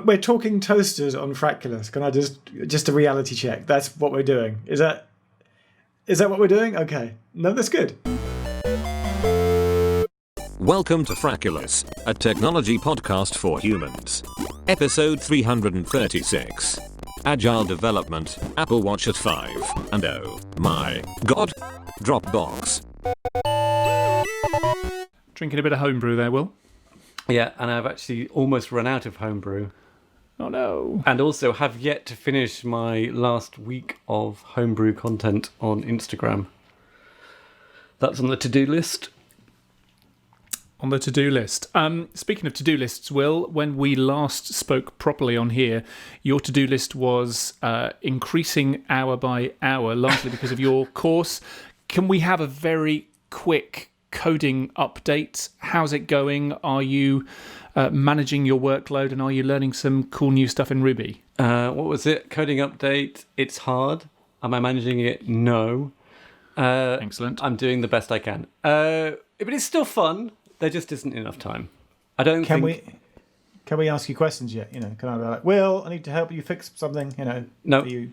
We're talking toasters on Frackulous. Can I just a reality check? That's what we're doing. Is that what we're doing? Okay. No, that's good. Welcome to Frackulous, a technology podcast for humans. Episode 336. Agile development, Apple Watch at 5, and oh my god, Dropbox. Drinking a bit of homebrew there, Will? Yeah, and I've actually almost run out of homebrew. Oh no. And also have yet to finish my last week of homebrew content on Instagram. That's on the to-do list. On the to-do list. Speaking of to-do lists, Will, when we last spoke properly on here, your to-do list was increasing hour by hour, largely because of your course. Can we have a very quick coding update? How's it going? Are you managing your workload, and are you learning some cool new stuff in Ruby? What was it? Coding update. It's hard. Am I managing it? No. Excellent. I'm doing the best I can. But it's still fun. There just isn't enough time. I don't think... Can we ask you questions yet? You know, can I be like, Will, I need to help you fix something? You know, no. You're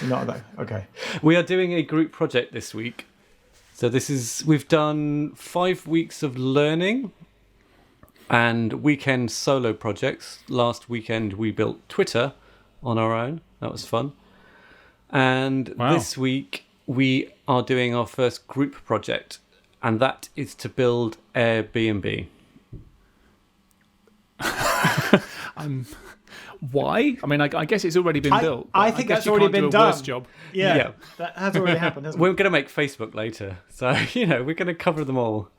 not that. Okay. We are doing a group project this week. So we've done 5 weeks of learning and weekend solo projects. Last weekend we built Twitter on our own. That was fun. And This week we are doing our first group project, and that is to build Airbnb. Why? I mean, I guess it's already been built. I think that's already been done. Worse job. Yeah, that has already happened, hasn't it? We're going to make Facebook later, so we're going to cover them all.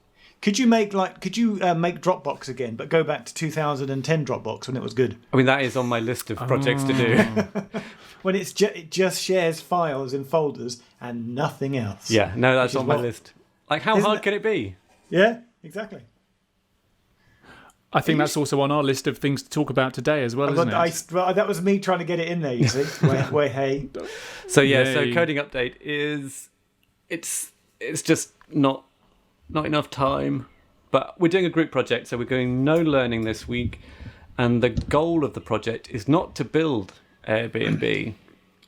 Could you make Dropbox again, but go back to 2010 Dropbox when it was good? I mean, that is on my list of projects to do. When it just shares files in folders and nothing else. Yeah, no, that's on my list. Like, how hard can it be? Yeah, exactly. I think that's also on our list of things to talk about today as well, isn't it? That was me trying to get it in there, you see. Hey. So coding update is it's just not enough time. But we're doing a group project, so we're doing no learning this week. And the goal of the project is not to build Airbnb,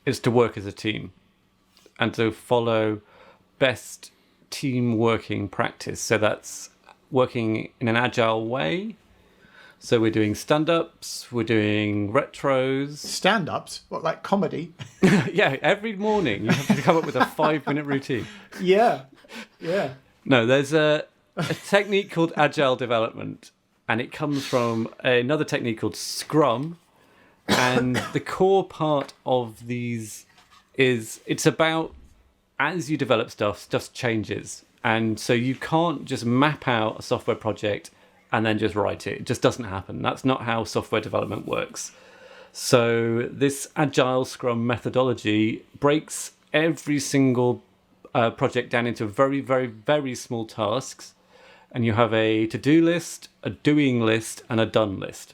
is to work as a team and to follow best team working practice. So that's working in an agile way. So we're doing stand-ups, we're doing retros. Stand-ups? What, like comedy? Yeah, every morning you have to come up with a 5-minute routine. Yeah. No, there's a technique called Agile development, and it comes from another technique called Scrum. And the core part of these is it's about, as you develop stuff changes. And so you can't just map out a software project and then just write it. It just doesn't happen. That's not how software development works. So this Agile Scrum methodology breaks every single project down into very, very, very small tasks. And you have a to-do list, a doing list, and a done list.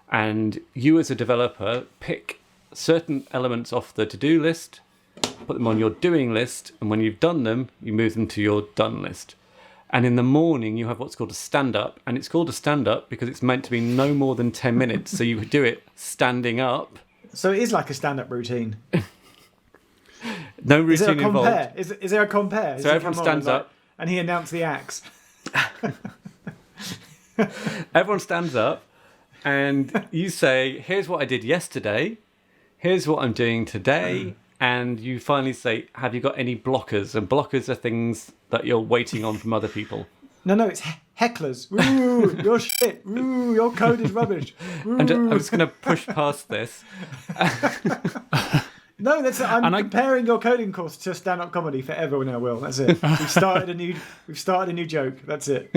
And you as a developer pick certain elements off the to-do list, put them on your doing list, and when you've done them, you move them to your done list. And in the morning, you have what's called a stand-up. And it's called a stand-up because it's meant to be no more than 10 minutes. So you do it standing up. So it is like a stand-up routine. No routine involved. Is there a compare? So everyone stands up. And he announced the acts. Everyone stands up and you say, here's what I did yesterday. Here's what I'm doing today. And you finally say, have you got any blockers? And blockers are things that you're waiting on from other people. No, it's hecklers. Ooh, your shit. Ooh, your code is rubbish. I'm just going to push past this. No, I'm comparing your coding course to stand-up comedy forever now, Will. That's it. We've started a new joke. That's it.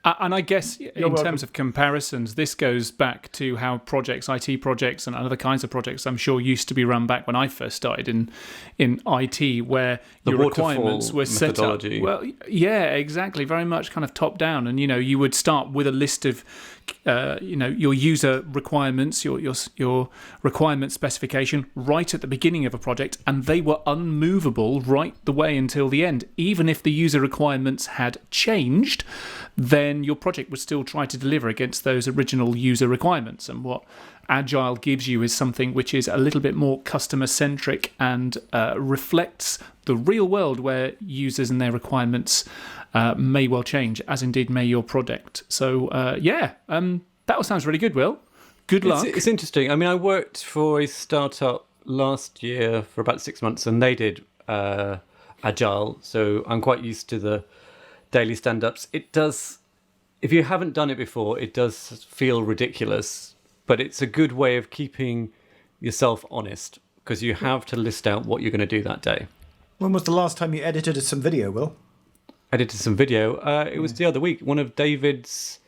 And I guess in terms of comparisons, this goes back to how IT projects and other kinds of projects I'm sure used to be run back when I first started in IT, where your requirements were set up. Well, yeah, exactly. Very much kind of top down. And, you would start with a list of, your user requirements, your requirement specification right at the beginning of a project, and they were unmovable right the way until the end. Even if the user requirements had changed, then then your project would still try to deliver against those original user requirements. And what Agile gives you is something which is a little bit more customer-centric and reflects the real world where users and their requirements may well change, as indeed may your product. So, that all sounds really good, Will. Good luck. It's interesting. I mean, I worked for a startup last year for about 6 months, and they did Agile, so I'm quite used to the daily stand-ups. It does, if you haven't done it before, it does feel ridiculous, but it's a good way of keeping yourself honest, because you have to list out what you're going to do that day. When was the last time you edited some video, Will? Edited some video. It was the other week. One of David's...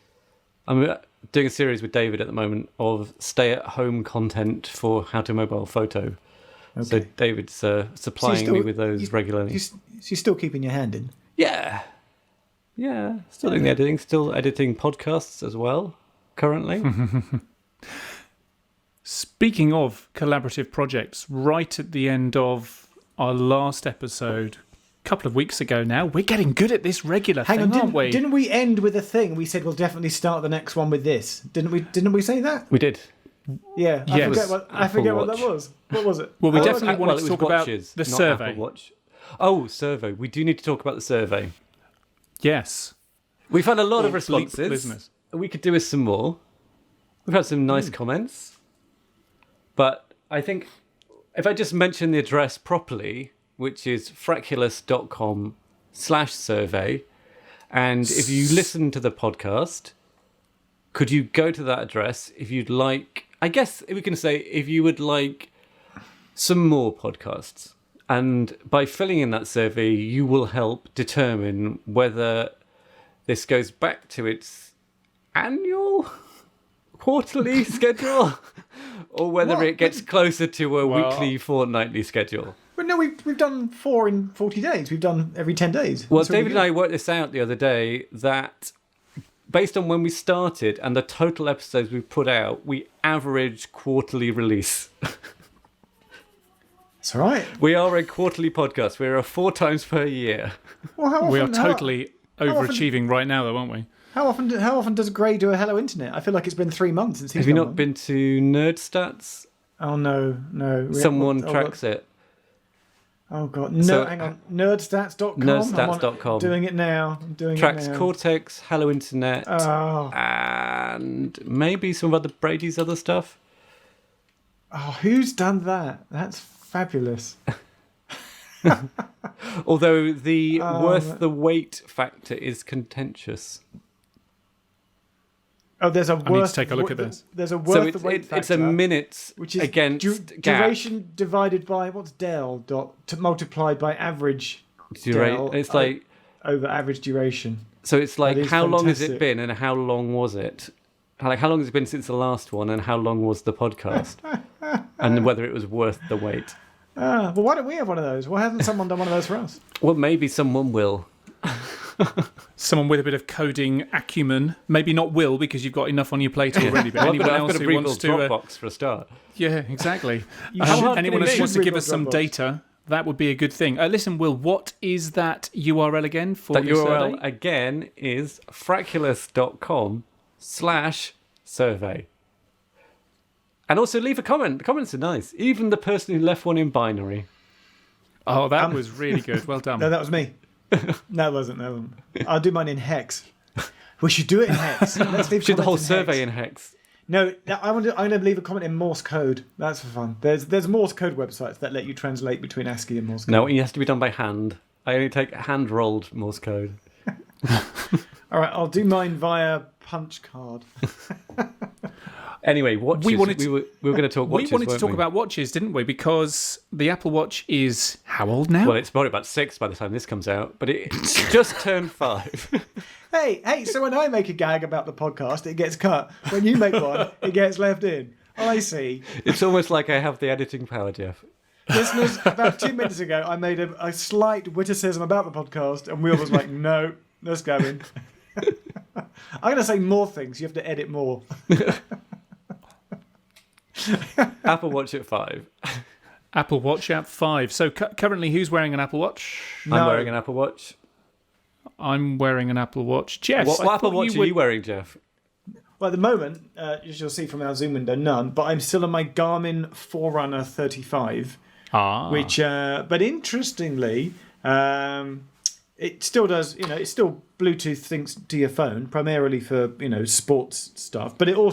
I'm doing a series with David at the moment of stay-at-home content for How to Mobile Photo. Okay. So David's supplying me with those regularly. So you're still keeping your hand in? Yeah. Yeah, still doing the editing. Still editing podcasts as well, currently. Speaking of collaborative projects, right at the end of our last episode, a couple of weeks ago now, we're getting good at this regular thing, aren't we? Didn't we end with a thing? We said we'll definitely start the next one with this. Didn't we say that? We did. Yeah, I forget what that was. What was it? Well, we definitely wanted to talk about the survey. Apple Watch. Oh, survey. We do need to talk about the survey. Yes. We've had a lot of responses. We could do with some more. We've had some nice comments. But I think if I just mention the address properly, which is frackulous.com/survey, and if you listen to the podcast, could you go to that address if you'd like... I guess we can say if you would like some more podcasts. And by filling in that survey, you will help determine whether this goes back to its annual, quarterly schedule, or whether it gets closer to a weekly, fortnightly schedule. But no, we've done 4 in 40 days. We've done every 10 days. Well, David and I worked this out the other day that... based on when we started and the total episodes we put out, we average quarterly release. That's all right. We are a quarterly podcast. We're 4 times per year. Well, we are totally overachieving right now, though, aren't we? How often does Gray do a Hello Internet? I feel like it's been 3 months since he's Have you not been to Nerd Stats? Oh, no. Someone tracks it. Oh, God. No, hang on. Nerdstats.com? Nerdstats.com. Doing it now. Tracks Cortex, Hello Internet, and maybe some of Brady's other stuff. Oh, who's done that? That's fabulous. Although the worth the wait factor is contentious. Oh, there's a worth... I need to take a look at this. There's a worth the wait factor. It's a minute which is against duration divided by, what's del, multiplied by average del, it's like... over average duration. So it's like, how long has it been and how long was it? Like, how long has it been since the last one and how long was the podcast? And whether it was worth the wait. Well, why don't we have one of those? Why hasn't someone done one of those for us? Well, maybe someone will. Someone with a bit of coding acumen. Maybe not Will, because you've got enough on your plate already, but anyone else who wants to... Dropbox for a start. Yeah, exactly. Anyone else who wants to give us some data, that would be a good thing. Listen, Will, what is that URL again for that this URL survey? Again is frackulous.com/survey. And also leave a comment. The comments are nice. Even the person who left one in binary. Oh, that was really good. Well done. No, that was me. No, it wasn't. I'll do mine in hex. We should do it in hex. Let's leave the whole in survey in hex. No, I'm going to leave a comment in Morse code. That's for fun. There's Morse code websites that let you translate between ASCII and Morse code. No, it has to be done by hand. I only take hand-rolled Morse code. All right, I'll do mine via punch card. Anyway, watches. We were going to talk watches. We wanted to talk about watches, didn't we? Because the Apple Watch is how old now? Well, it's probably about 6 by the time this comes out, but it's just turned 5. Hey, so when I make a gag about the podcast, it gets cut. When you make one, it gets left in. I see. It's almost like I have the editing power, Jeff. Listeners, about 2 minutes ago, I made a slight witticism about the podcast, and Will was like, no, let's go in. I'm going to say more things. You have to edit more. Apple Watch at 5. Apple Watch at 5. So currently, who's wearing an Apple Watch? I'm wearing an Apple Watch. I'm wearing an Apple Watch. Jeff, What Apple Watch are you wearing, Jeff? Well, at the moment, as you'll see from our Zoom window, none. But I'm still on my Garmin Forerunner 35, which, but interestingly, it still does. It still Bluetooth syncs to your phone, primarily for sports stuff. But it will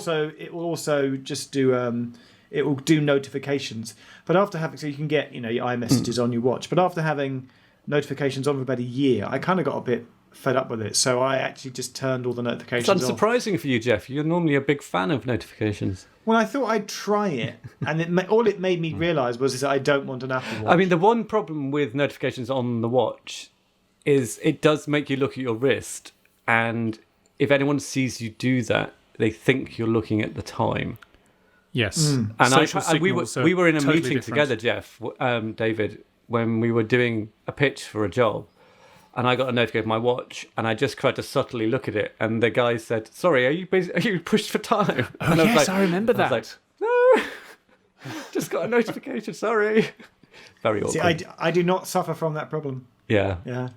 also just do it will do notifications. But after having, so you can get your iMessages on your watch. But after having notifications on for about a year, I kind of got a bit fed up with it, so I actually just turned all the notifications off. It's unsurprising for you, Jeff. You're normally a big fan of notifications. Well, I thought I'd try it, and all it made me realise was that I don't want an Apple Watch. I mean, the one problem with notifications on the watch is it does make you look at your wrist, and if anyone sees you do that, they think you're looking at the time. Yes. And we were in a meeting together, Jeff, David, when we were doing a pitch for a job. And I got a notification on my watch, and I just tried to subtly look at it. And the guy said, "Sorry, are you pushed for time?" Oh, yes, I remember that. I was like, "No, just got a notification. Sorry." Very awkward. See, I do not suffer from that problem. Yeah.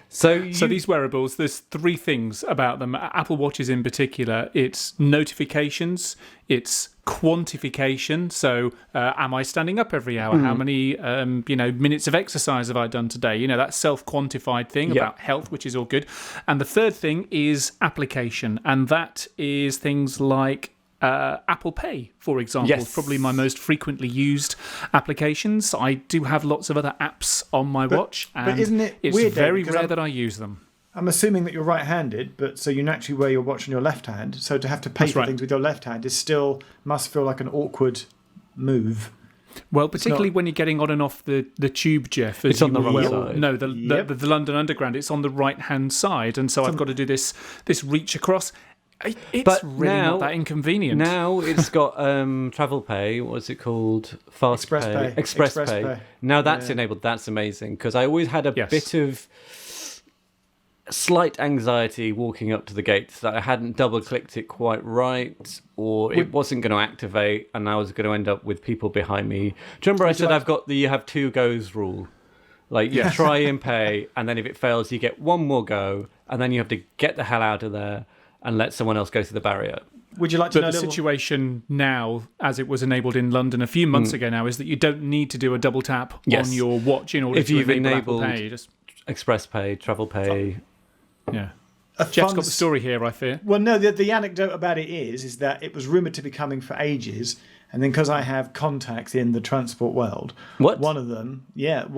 So these wearables, there's three things about them. Apple Watches in particular, it's notifications, it's quantification. So, am I standing up every hour? How many minutes of exercise have I done today? That self-quantified thing about health, which is all good. And the third thing is application, and that is things like Apple Pay, for example, is probably my most frequently used applications. I do have lots of other apps on my watch, and but isn't it it's weird, very rare that I use them. I'm assuming that you're right-handed, but so you naturally wear your watch on your left hand. So to have to pay for things with your left hand must feel like an awkward move. Well, particularly when you're getting on and off the tube, Jeff. It's on the wrong side. No, the London Underground, it's on the right-hand side, and so I've got to do this reach across. It's really not that inconvenient. Now it's got travel pay. What's it called? Express Pay. Express Pay. Now that's enabled. That's amazing, because I always had a bit of slight anxiety walking up to the gates that I hadn't double-clicked it quite right, or it wasn't going to activate, and I was going to end up with people behind me. Do you remember I said I've got the you have two goes rule? Like you try and pay, and then if it fails, you get one more go, and then you have to get the hell out of there and let someone else go through the barrier. Would you like to know the situation now, as it was enabled in London a few months ago now, is that you don't need to do a double tap on your watch in order to enable Apple Pay. Express Pay, Travel Pay. Yeah. Jeff's got the story here, I fear. Well, no, the anecdote about it is that it was rumoured to be coming for ages, and then because I have contacts in the transport world, one of them let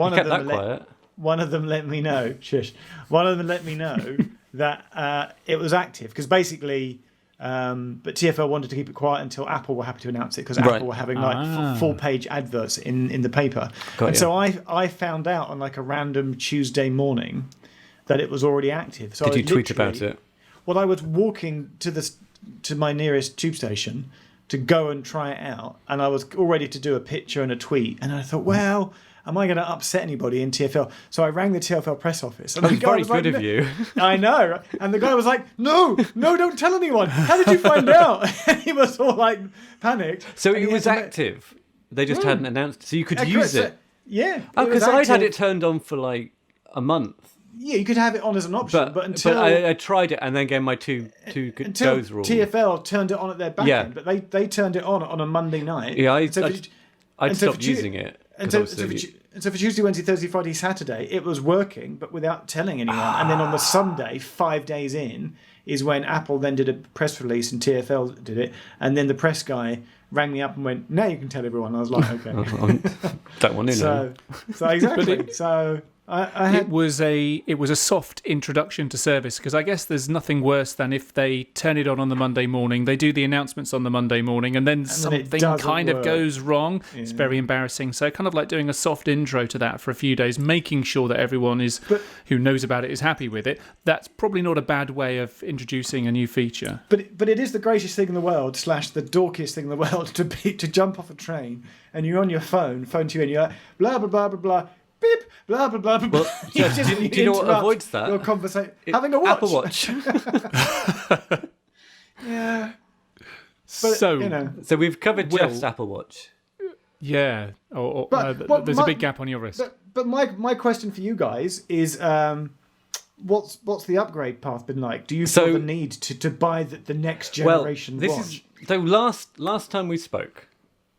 me know. Shush. One of them let me know that it was active, because basically, but TfL wanted to keep it quiet until Apple were happy to announce it, because Apple were having full-page adverts in the paper. So I found out on like a random Tuesday morning that it was already active. So did you tweet about it? Well, I was walking to my nearest tube station to go and try it out, and I was all ready to do a picture and a tweet, and I thought, well, am I going to upset anybody in TfL? So I rang the TfL press office. And That's very good of you. I know. Right? And the guy was like, no, don't tell anyone. How did you find out? And he was all like panicked. So it was active. They just hadn't announced it. So you could use it. Yeah. Oh, because I'd had it turned on for like a month. Yeah, you could have it on as an option, but until I tried it and then gave my two goes rule. TfL turned it on at their back end, but they turned it on a Monday night. Yeah, I stopped using it. And so for Tuesday, Wednesday, Thursday, Friday, Saturday, it was working, but without telling anyone. And then on the Sunday, 5 days in, is when Apple then did a press release and TfL did it. And then the press guy rang me up and went, now you can tell everyone. I was like, okay. Don't want to know. So exactly. So it was a soft introduction to service, because I guess there's nothing worse than if they turn it on the Monday morning, they do the announcements on the Monday morning, and then something kind of goes wrong. Yeah. It's very embarrassing. So kind of like doing a soft intro to that for a few days, making sure that everyone who knows about it is happy with it. That's probably not a bad way of introducing a new feature. But it is the greatest thing in the world / the dorkiest thing in the world to jump off a train and you're on your phone to you, and you're like, blah, blah, blah, blah, blah. Beep, blah, blah, blah, blah. Well, do you know what avoids that? Your conversation. Having a watch. Apple Watch. Yeah. But, so we've covered just Apple Watch. Yeah. There's a big gap on your wrist. But my question for you guys is, what's the upgrade path been like? Do you feel the need to buy the next generation watch? Last time we spoke,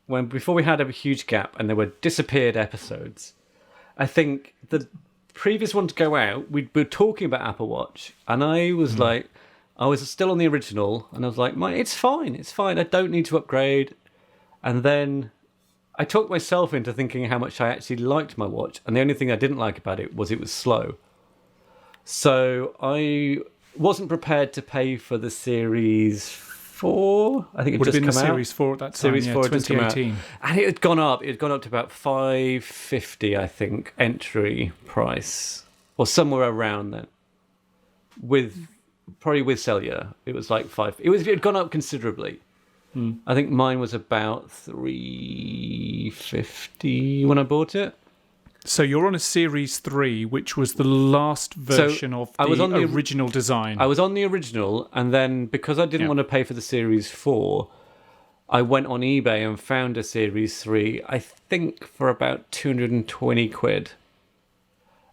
before we had a huge gap and there were disappeared episodes, I think the previous one to go out, we were talking about Apple Watch, and I was like, I was still on the original, and I was like, it's fine, I don't need to upgrade. And then I talked myself into thinking how much I actually liked my watch, and the only thing I didn't like about it was slow. So I wasn't prepared to pay for the Series 4. I think it would just have been come the out. Series 4 at that time. Series 4 had just come out. 2018. And it had gone up. It had gone up to about $550, I think, entry price, or somewhere around then. Probably with cellular, it was like $5. It had gone up considerably. I think mine was about $350 when I bought it. So you're on a Series 3, which was the last version of the original design. I was on the original, and then because I didn't want to pay for the Series 4, I went on eBay and found a Series 3, I think for about 220 quid.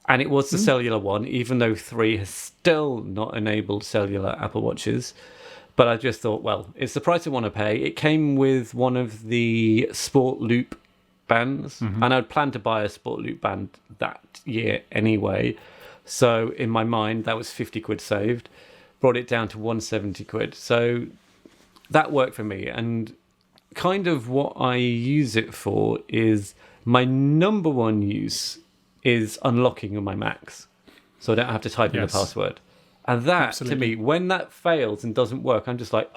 And it was the cellular one, even though 3 has still not enabled cellular Apple Watches. But I just thought, well, it's the price I want to pay. It came with one of the Sport Loop bands, and I'd planned to buy a Sport Loop band that year anyway. So in my mind, that was 50 quid saved. Brought it down to 170 quid. So that worked for me. And kind of what I use it for is my number one use is unlocking on my Macs. So I don't have to type in the password. And that, to me, when that fails and doesn't work, I'm just like,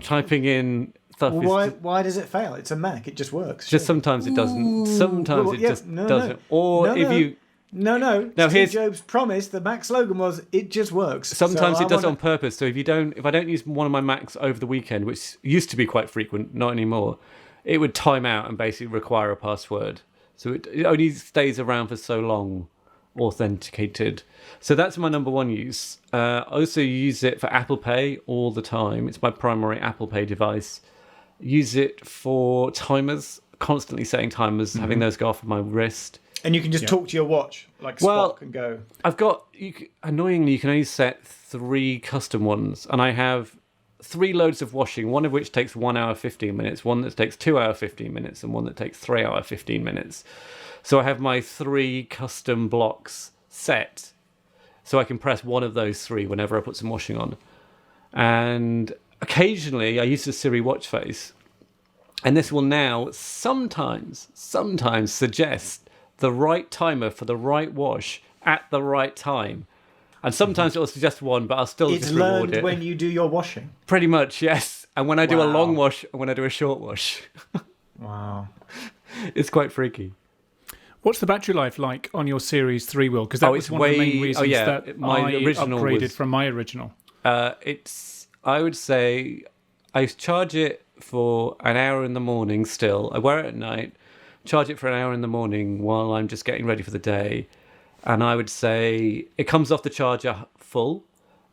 typing in stuff. Why does it fail? It's a Mac. It just works. Just sometimes it doesn't. Sometimes it just doesn't. Or if you... No. Steve Jobs promised the Mac slogan was, it just works. Sometimes it does it on purpose. So if I don't use one of my Macs over the weekend, which used to be quite frequent, not anymore, it would time out and basically require a password. So it only stays around for so long, authenticated. So that's my number one use. I also use it for Apple Pay all the time. It's my primary Apple Pay device. Use it for timers, constantly setting timers, having those go off of my wrist. And you can just talk to your watch, like Spock, and go. I've got, annoyingly, you can only set 3 custom ones. And I have 3 loads of washing, one of which takes 1 hour 15 minutes, one that takes 2 hour 15 minutes, and one that takes 3 hour 15 minutes. So I have my 3 custom blocks set, so I can press one of those 3 whenever I put some washing on. And occasionally I use the Siri watch face, and this will now sometimes suggest the right timer for the right wash at the right time. And sometimes it will suggest one, but I'll still just reward it. It's learned when you do your washing? Pretty much, yes. And when I do a long wash and when I do a short wash. Wow. It's quite freaky. What's the battery life like on your Series 3 wheel? Because that was one of the main reasons that I upgraded from my original. I would say I charge it for an hour in the morning still. I wear it at night, charge it for an hour in the morning while I'm just getting ready for the day. And I would say it comes off the charger full,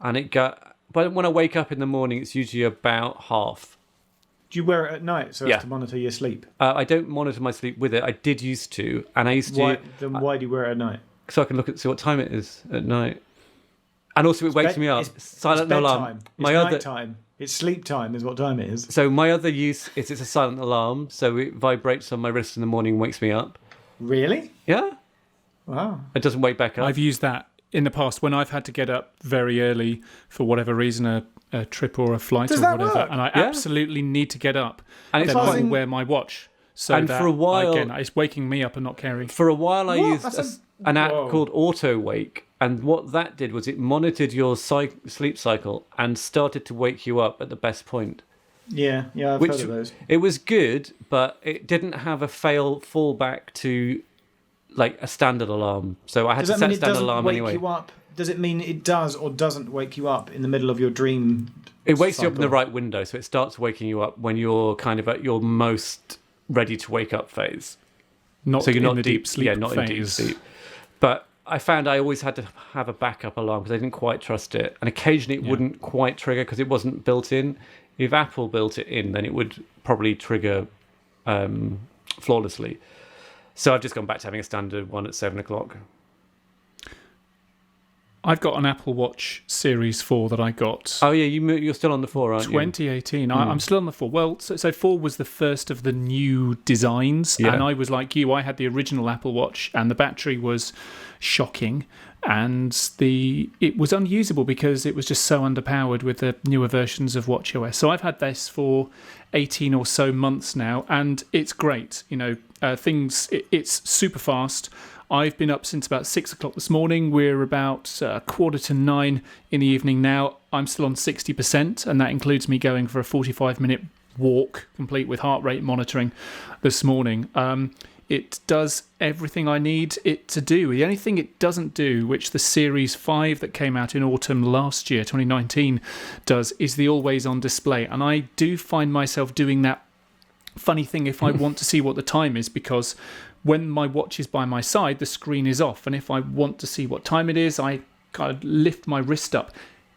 but when I wake up in the morning, it's usually about half. Do you wear it at night so as to monitor your sleep? I don't monitor my sleep with it. I did used to, and I used to. Then why do you wear it at night? So I can see what time it is at night, and also it wakes me up. Silent alarm. It's night time. It's sleep time is what time it is. So my other use is it's a silent alarm, so it vibrates on my wrist in the morning and wakes me up. Really? Yeah. Wow. It doesn't wake back up. I've used that in the past when I've had to get up very early for whatever reason, a trip or a flight or whatever, work? And I absolutely need to get up. And then I wear my watch. So and that, for a while, again, it's waking me up and not caring. For a while, I used an app called Auto Wake, and what that did was it monitored your sleep cycle and started to wake you up at the best point. Yeah, I've heard of those. It was good, but it didn't have a fallback to like a standard alarm. So I had to set a standard alarm anyway. You up? Does it mean it does or doesn't wake you up in the middle of your dream? It wakes you up in the right window, so it starts waking you up when you're kind of at your most ready to wake up phase. So you're not in deep sleep. Yeah, not in deep sleep. But I found I always had to have a backup alarm because I didn't quite trust it, and occasionally it wouldn't quite trigger because it wasn't built in. If Apple built it in, then it would probably trigger flawlessly. So I've just gone back to having a standard one at 7 o'clock. I've got an Apple Watch Series 4 that I got. Oh yeah, you're still on the 4, aren't you? 2018. I'm still on the 4. Well, so 4 was the first of the new designs, and I was like you. I had the original Apple Watch, and the battery was shocking, and it was unusable because it was just so underpowered with the newer versions of watchOS. So I've had this for 18 or so months now, and it's great. It's super fast. I've been up since about 6 o'clock this morning. We're about 8:45 in the evening now. I'm still on 60%, and that includes me going for a 45-minute walk, complete with heart rate monitoring this morning. It does everything I need it to do. The only thing it doesn't do, which the Series 5 that came out in autumn last year, 2019, does, is the always-on display. And I do find myself doing that funny thing if I want to see what the time is, because when my watch is by my side, the screen is off. And if I want to see what time it is, I kind of lift my wrist up.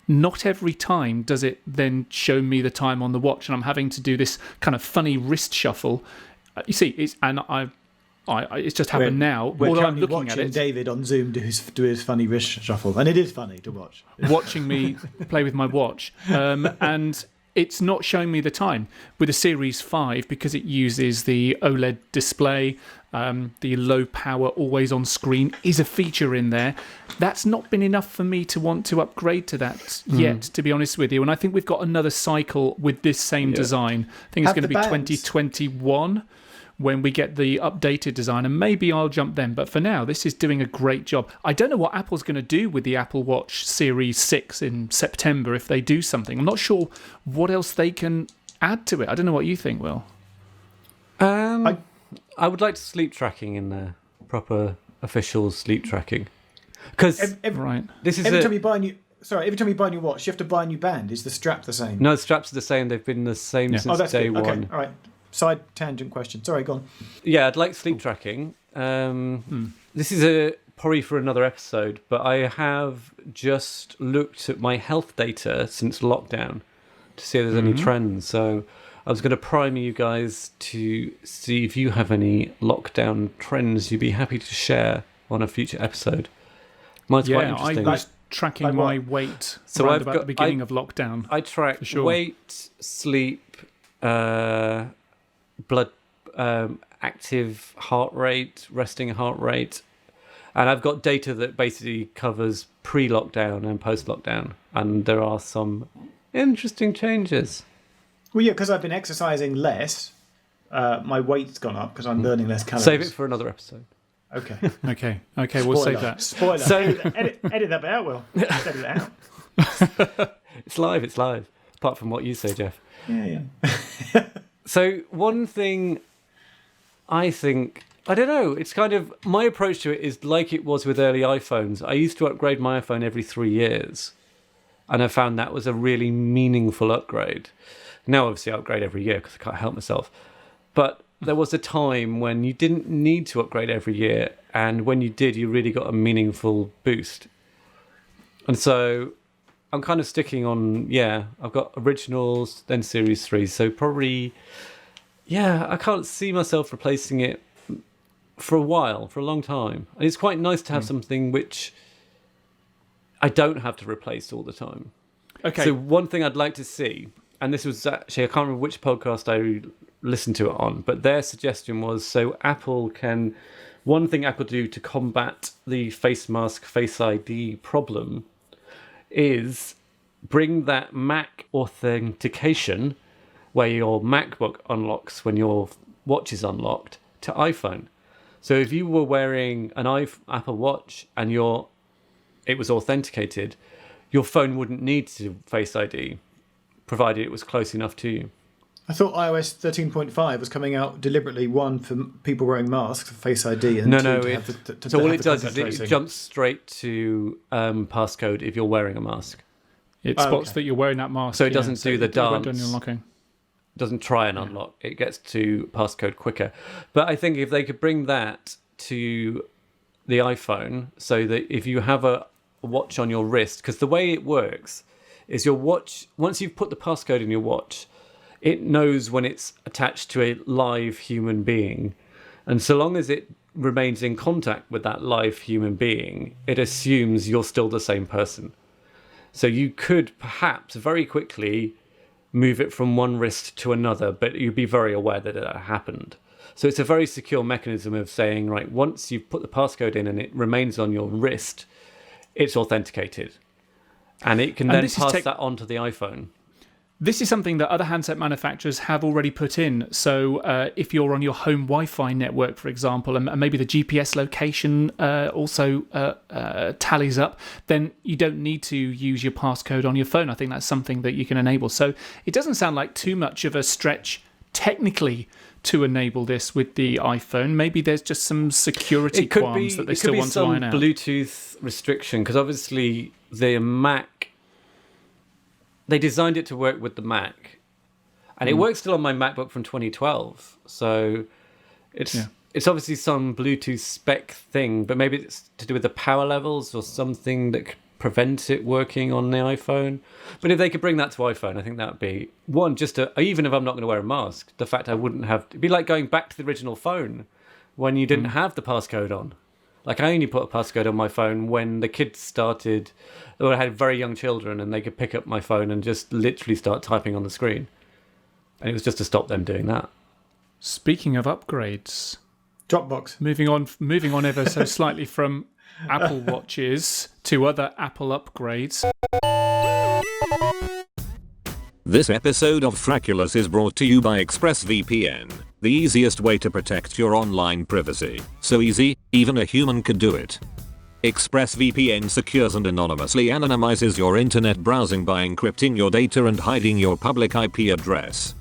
Not every time does it then show me the time on the watch, and I'm having to do this kind of funny wrist shuffle. You see, it's just happened now. We're Although I'm currently looking watching at it, David on Zoom do his funny wrist shuffle, and it is funny to watch. watching me play with my watch, and it's not showing me the time. With the Series 5, because it uses the OLED display, the low power always on screen is a feature in there. That's not been enough for me to want to upgrade to that yet, to be honest with you. And I think we've got another cycle with this same design. I think it's going to be 2021 when we get the updated design, and maybe I'll jump then. But for now, this is doing a great job. I don't know what Apple's going to do with the Apple Watch Series 6 in September if they do something. I'm not sure what else they can add to it. I don't know what you think, Will. I would like sleep tracking in there, proper official sleep tracking. Because this is every time you buy a new watch, you have to buy a new band. Is the strap the same? No, the straps are the same. They've been the same since day one. Okay, all right. Side tangent question. Sorry, go on. Yeah, I'd like sleep tracking. This is probably for another episode, but I have just looked at my health data since lockdown to see if there's any trends. So I was going to prime you guys to see if you have any lockdown trends you'd be happy to share on a future episode. Mine's quite interesting. I was tracking my weight at the beginning of lockdown. I track weight, sleep, blood, active heart rate, resting heart rate, and I've got data that basically covers pre-lockdown and post-lockdown, and there are some interesting changes. Well, yeah, because I've been exercising less, my weight's gone up because I'm burning less calories. Save it for another episode. Okay. Okay, we'll save that. Spoiler. So, edit that bit out, Will. Just edit it out. It's live. Apart from what you say, Jeff. Yeah. So one thing I think, I don't know, it's kind of, my approach to it is like it was with early iPhones. I used to upgrade my iPhone every 3 years, and I found that was a really meaningful upgrade. Now, obviously, I upgrade every year because I can't help myself. But there was a time when you didn't need to upgrade every year, and when you did, you really got a meaningful boost. And so I'm kind of sticking on, I've got originals, then Series 3. So probably, I can't see myself replacing it for a while, for a long time. And it's quite nice to have something which I don't have to replace all the time. Okay. So one thing I'd like to see, and this was actually, I can't remember which podcast I listened to it on, but their suggestion was, so one thing Apple do to combat the face mask, Face ID problem is bring that Mac authentication where your MacBook unlocks when your watch is unlocked to iPhone. So if you were wearing an Apple Watch and it was authenticated, your phone wouldn't need to Face ID, provided it was close enough to you. I thought iOS 13.5 was coming out deliberately, one, for people wearing masks, for Face ID, and so all it does is it jumps straight to passcode if you're wearing a mask. It spots that you're wearing that mask. So it doesn't do the dance. Unlocking. Doesn't try and unlock. It gets to passcode quicker. But I think if they could bring that to the iPhone, so that if you have a watch on your wrist, because the way it works is your watch, once you've put the passcode in your watch, it knows when it's attached to a live human being. And so long as it remains in contact with that live human being, it assumes you're still the same person. So you could perhaps very quickly move it from one wrist to another, but you'd be very aware that it happened. So it's a very secure mechanism of saying, right, once you've put the passcode in and it remains on your wrist, it's authenticated. And it can then pass that on to the iPhone. This is something that other handset manufacturers have already put in. So if you're on your home Wi-Fi network, for example, and maybe the GPS location also tallies up, then you don't need to use your passcode on your phone. I think that's something that you can enable. So it doesn't sound like too much of a stretch technically to enable this with the iPhone. Maybe there's just some security qualms that they still want to iron out. It could be some Bluetooth restriction, because obviously the Mac, they designed it to work with the Mac, and it works still on my MacBook from 2012. So it's obviously some Bluetooth spec thing, but maybe it's to do with the power levels or something that prevents it working on the iPhone. But if they could bring that to iPhone, I think that would be one, even if I'm not going to wear a mask, the fact I wouldn't have, it'd be like going back to the original phone when you didn't have the passcode on. Like, I only put a passcode on my phone when the kids started, or I had very young children, and they could pick up my phone and just literally start typing on the screen. And it was just to stop them doing that. Speaking of upgrades, Dropbox. Moving on ever so slightly from Apple Watches to other Apple upgrades. This episode of Frackulous is brought to you by Expressvpn, the easiest way to protect your online privacy. So easy, even a human could do it. Expressvpn secures and anonymously anonymizes your internet browsing by encrypting your data and hiding your public IP address.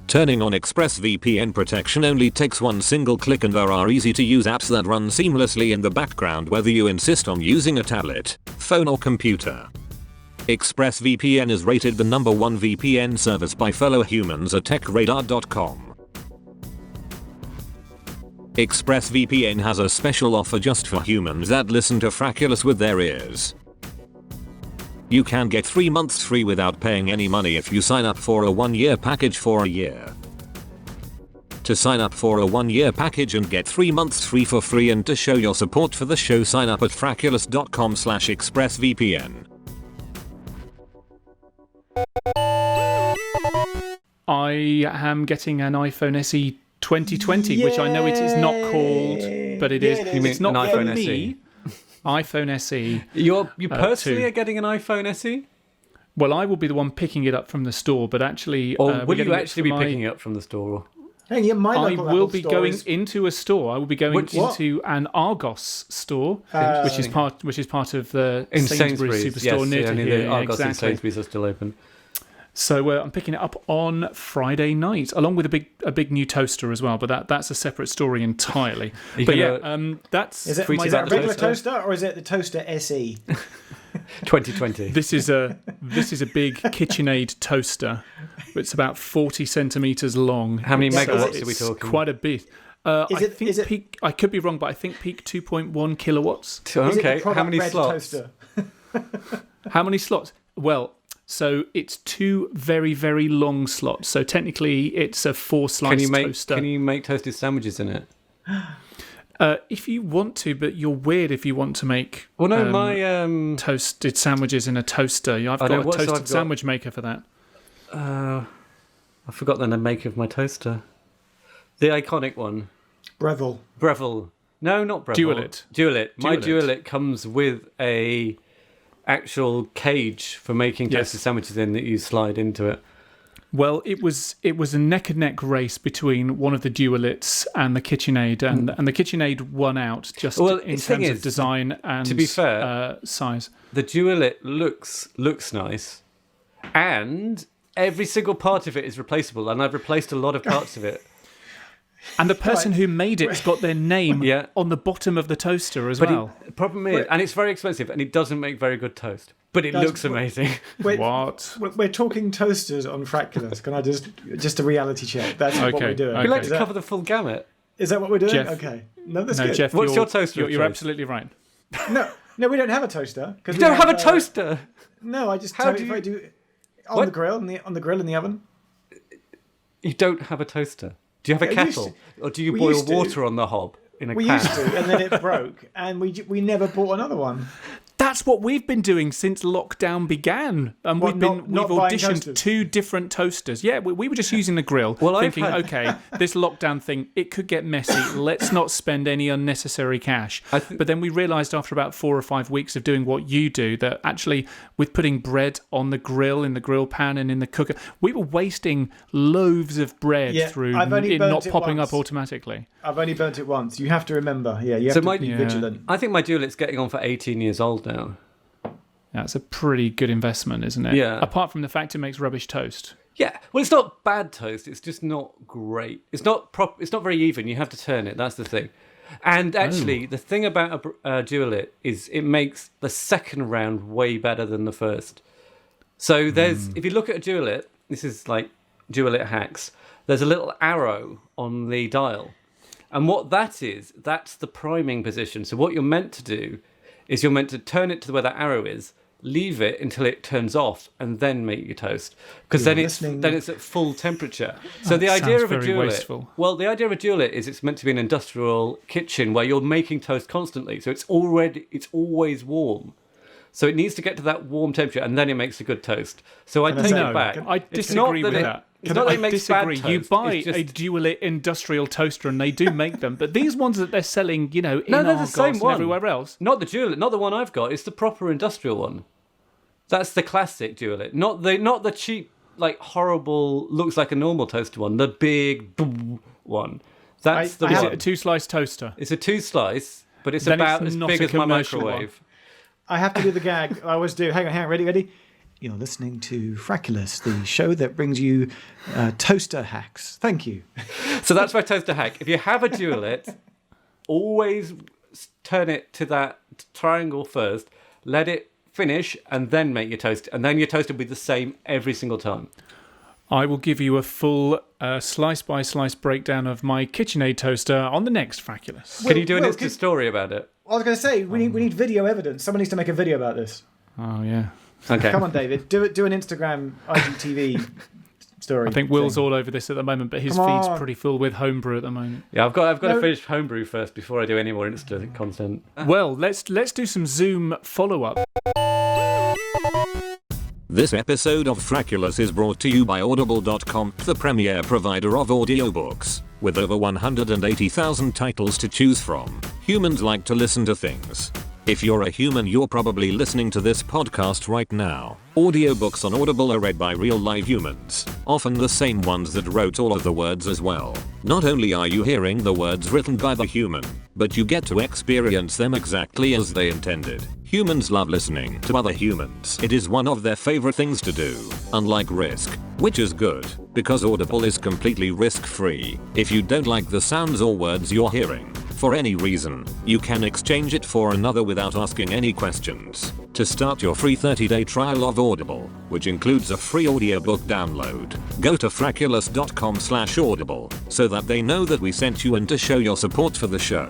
Turning on Expressvpn protection only takes one single click, and there are easy-to-use apps that run seamlessly in the background whether you insist on using a tablet, phone or computer. Expressvpn is rated the #1 VPN service by fellow humans at techradar.com. Expressvpn has a special offer just for humans that listen to Frackulous with their ears. You can get 3 months free without paying any money if you sign up for a 1-year package for a year. To sign up for a 1-year package and get 3 months free for free, and to show your support for the show, sign up at frackulous.com/expressvpn. I am getting an iPhone SE 2020, which I know it is not called, but it is. You mean it's not an iPhone for me. SE? iPhone SE. You personally are getting an iPhone SE? Well, I will be the one picking it up from the store, but actually... Or will you actually be picking it up from the store? Hey, yeah, I will be going into a store. I will be going into an Argos store, which is part of the Sainsbury's Superstore near to here. The Argos and Sainsbury's are still open. So I'm picking it up on Friday night, along with a big new toaster as well. But that's a separate story entirely. Is it a regular toaster, or is it the Toaster SE? 2020. This is a big KitchenAid toaster. It's about 40 centimeters long. How many megawatts are we talking? Quite a bit. Peak, I could be wrong, but I think peak 2.1 kilowatts. Okay, how many slots? How many slots? Well, so it's 2 very, very long slots. So technically, it's a 4-slice toaster. Can you make toasted sandwiches in it? If you want to, but you're weird if you want to make my toasted sandwiches in a toaster. I've got a toasted sandwich maker for that. I forgot the make of my toaster. The iconic one. Breville. No, not Breville. Dualit. My Dualit comes with a actual cage for making toasted sandwiches in that you slide into it. Well, it was a neck and neck race between one of the Dualits and the KitchenAid, and the KitchenAid won out in terms of design and, to be fair, size. The Dualit looks nice, and every single part of it is replaceable, and I've replaced a lot of parts of it. And the person who made it's got their name on the bottom of the toaster as well. The problem is, and it's very expensive, and it doesn't make very good toast. But it looks amazing. What? We're talking toasters on Frackulous. Can I just a reality check? That's what we're doing. We like to cover the full gamut. Is that what we're doing? Jeff, okay. No, that's good. Jeff, what's your toaster? You're absolutely right. No, we don't have a toaster. You don't have a toaster? No, I just I do on the grill in the oven. You don't have a toaster? Do you have a kettle? Or do you boil water on the hob in a can? We used to, and then it broke, and we never bought another one. That's what we've been doing since lockdown began. And we've auditioned 2 different toasters. Yeah, we were just using the grill, thinking, okay, this lockdown thing, it could get messy. Let's not spend any unnecessary cash. But then we realised after about 4 or 5 weeks of doing what you do, that actually with putting bread on the grill, in the grill pan and in the cooker, we were wasting loaves of bread through it not popping up automatically. I've only burnt it once. You have to remember. Yeah, you have to be vigilant. I think my Dualit's getting on for 18 years old now. That's a pretty good investment, isn't it? Yeah. Apart from the fact it makes rubbish toast. Yeah. Well, it's not bad toast. It's just not great. It's not It's not very even. You have to turn it. That's the thing. And actually, the thing about a Dualit is it makes the second round way better than the first. So if you look at a Dualit, this is like Dualit hacks. There's a little arrow on the dial. And what that is, that's the priming position. So what you're meant to do is you're meant to turn it to where that arrow is, leave it until it turns off, and then make your toast. Because then it's at full temperature. So the idea of a Dualit, is it's meant to be an industrial kitchen where you're making toast constantly. So it's always warm. So it needs to get to that warm temperature, and then it makes a good toast. So I take it back. I disagree with that. It's not that it makes bad toast. You buy a Dualit industrial toaster, and they do make them. But these ones that they're selling, in Argos and everywhere else. Not the Dualit, not the one I've got. It's the proper industrial one. That's the classic Dualit, not the cheap, like horrible, looks like a normal toaster one. The big one. That's the one. Is it a 2-slice toaster? It's a 2-slice, but it's about as big as my microwave. I have to do the gag. I always do. Hang on. Ready? You're listening to Frackulous, the show that brings you toaster hacks. Thank you. So that's my toaster hack. If you have a Dualit, always turn it to that triangle first, let it finish, and then make your toast. And then your toast will be the same every single time. I will give you a full slice-by-slice breakdown of my KitchenAid toaster on the next Frackulous. Can you do an Insta story about it? I was going to say, we need video evidence. Someone needs to make a video about this. Oh, yeah. Okay. Come on, David. Do an Instagram IGTV story. I think Will's all over this at the moment, but his feed's pretty full with homebrew at the moment. Yeah, I've got to finish homebrew first before I do any more Insta content. Well, let's do some Zoom follow-up. This episode of Frackulous is brought to you by Audible.com, the premier provider of audiobooks. With over 180,000 titles to choose from, humans like to listen to things. If you're a human, you're probably listening to this podcast right now. Audiobooks on Audible are read by real live humans, often the same ones that wrote all of the words as well. Not only are you hearing the words written by the human, but you get to experience them exactly as they intended. Humans love listening to other humans. It is one of their favorite things to do, unlike Risk, which is good, because Audible is completely risk-free. If you don't like the sounds or words you're hearing, for any reason, you can exchange it for another without asking any questions. To start your free 30-day trial of Audible, which includes a free audiobook download, go to frackulous.com/audible, so that they know that we sent you and to show your support for the show.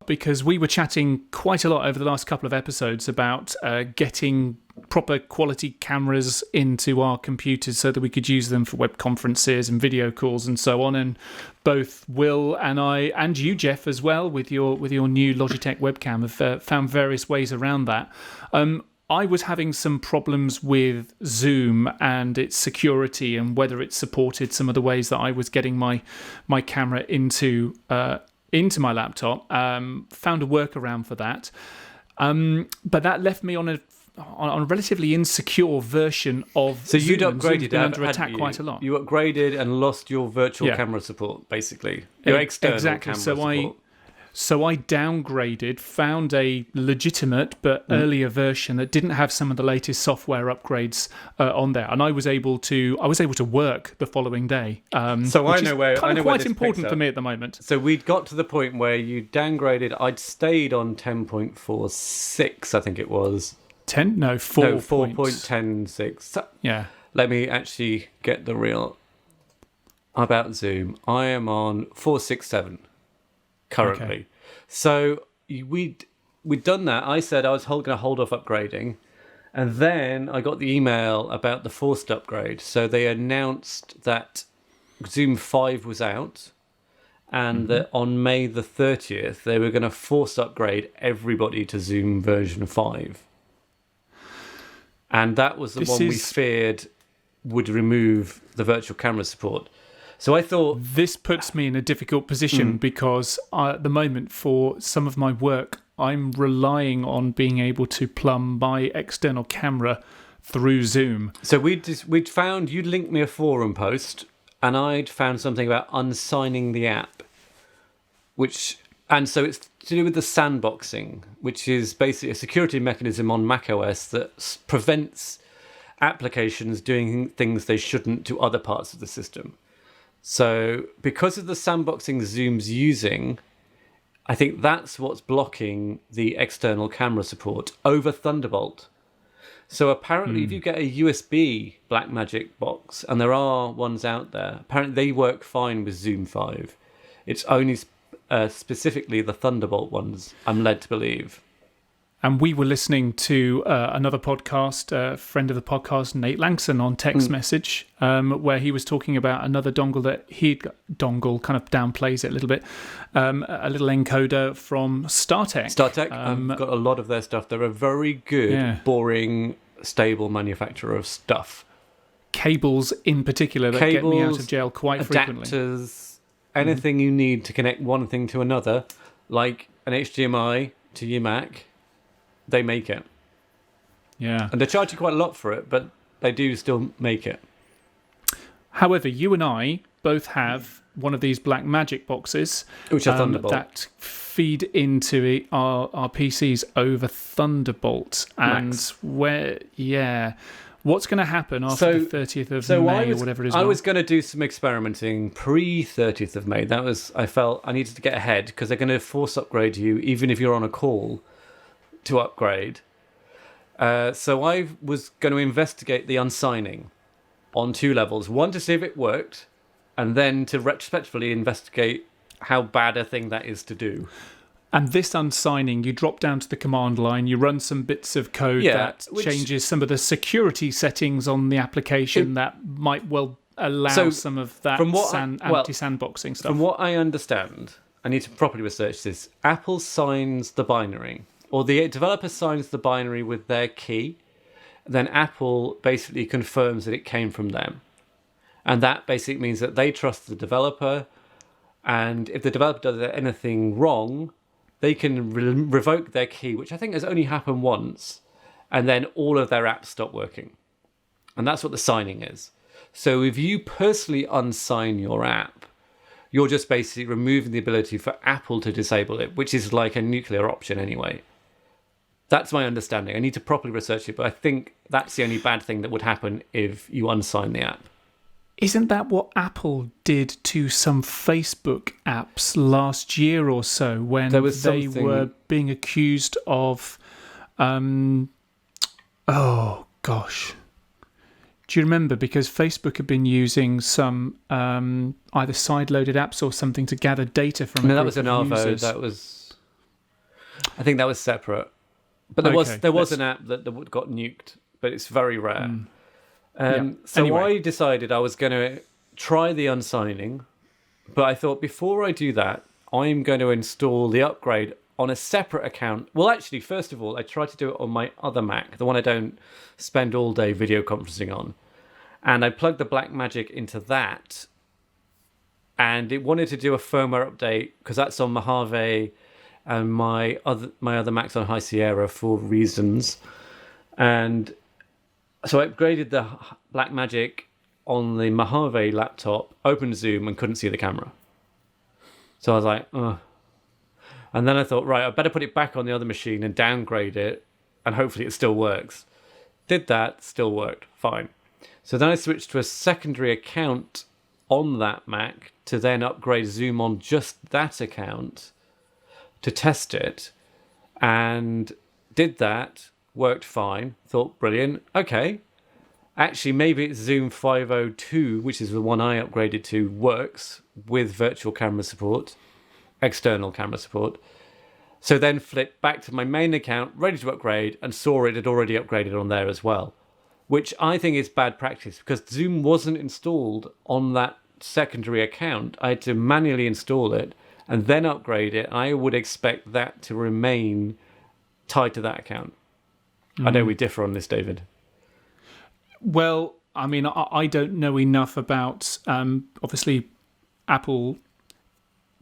Because we were chatting quite a lot over the last couple of episodes about getting proper quality cameras into our computers so that we could use them for web conferences and video calls and so on. And both Will and I, and you, Jeff, as well, with your new Logitech webcam, have found various ways around that. I was having some problems with Zoom and its security and whether it supported some of the ways that I was getting my camera into my laptop. Found a workaround for that, but that left me on a relatively insecure version of Zoom. So you'd upgraded, been under attack quite a lot. You upgraded and lost your virtual camera support, basically. Your external camera support. So I downgraded, found a legitimate but earlier version that didn't have some of the latest software upgrades on there, and I was able to work the following day. So I know where quite important for me at the moment. So we'd got to the point where you downgraded. I'd stayed on 10.46, I think it was. 10? No, 4. No, 4.106. So, yeah. Let me actually get the real about Zoom. I am on 467. Currently. Okay. So we'd done that. I said I was going to hold off upgrading, and then I got the email about the forced upgrade. So they announced that Zoom 5 was out, and that on May the 30th, they were going to force upgrade everybody to Zoom version 5. And that was the one we feared would remove the virtual camera support. So I thought... This puts me in a difficult position because at the moment, for some of my work, I'm relying on being able to plumb my external camera through Zoom. So we'd found... You'd linked me a forum post, and I'd found something about unsigning the app. And so it's to do with the sandboxing, which is basically a security mechanism on macOS that prevents applications doing things they shouldn't to other parts of the system. So because of the sandboxing Zoom's using, I think that's what's blocking the external camera support over Thunderbolt. So apparently if you get a USB Blackmagic box, and there are ones out there, apparently they work fine with Zoom 5. It's only specifically the Thunderbolt ones, I'm led to believe. And we were listening to another podcast, a friend of the podcast, Nate Langson, on Text Message, where he was talking about another dongle that he'd got. Dongle kind of downplays it a little bit. A little encoder from StarTech. StarTech, I've got a lot of their stuff. They're a very good, boring, stable manufacturer of stuff. Cables in particular that get me out of jail quite frequently. Adapters, anything you need to connect one thing to another, like an HDMI to your Mac. They make it. Yeah. And they charge you quite a lot for it, but they do still make it. However, you and I both have one of these Blackmagic boxes which are Thunderbolt. That feed into our PCs over Thunderbolt. And what's going to happen after the 30th of May or whatever it is? I was going to do some experimenting pre-30th of May. I felt I needed to get ahead because they're going to force upgrade you even if you're on a call to upgrade. So I was going to investigate the unsigning on 2 levels. One, to see if it worked, and then to retrospectively investigate how bad a thing that is to do. And this unsigning, you drop down to the command line, you run some bits of code that changes some of the security settings on the application that might well allow some of that anti-sandboxing stuff. From what I understand, I need to properly research this, Apple signs the binary, or the developer signs the binary with their key, then Apple basically confirms that it came from them. And that basically means that they trust the developer, and if the developer does anything wrong, they can revoke their key, which I think has only happened once, and then all of their apps stop working. And that's what the signing is. So if you personally unsign your app, you're just basically removing the ability for Apple to disable it, which is like a nuclear option anyway. That's my understanding. I need to properly research it, but I think that's the only bad thing that would happen if you unsign the app. Isn't that what Apple did to some Facebook apps last year or so when they were being accused of... oh, gosh. Do you remember? Because Facebook had been using some either side-loaded apps or something to gather data from a group that was an Arvo. That was... I think that was separate. But there was an app that got nuked, but it's very rare. I decided I was going to try the unsigning, but I thought before I do that, I'm going to install the upgrade on a separate account. Well, actually, first of all, I tried to do it on my other Mac, the one I don't spend all day video conferencing on. And I plugged the Blackmagic into that, and it wanted to do a firmware update because that's on Mojave, and my other Mac's on High Sierra for reasons. And so I upgraded the Blackmagic on the Mojave laptop, opened Zoom, and couldn't see the camera. So I was like, ugh. And then I thought, right, I better put it back on the other machine and downgrade it, and hopefully it still works. Did that, still worked, fine. So then I switched to a secondary account on that Mac to then upgrade Zoom on just that account to test it, and did that, worked fine, thought brilliant, okay, actually maybe it's Zoom 502, which is the one I upgraded to, works with virtual camera support, external camera support. So then flipped back to my main account, ready to upgrade, and saw it had already upgraded on there as well, which I think is bad practice because Zoom wasn't installed on that secondary account. I had to manually install it and then upgrade it. I would expect that to remain tied to that account. I know we differ on this, David. Well, I mean, I don't know enough about, obviously, Apple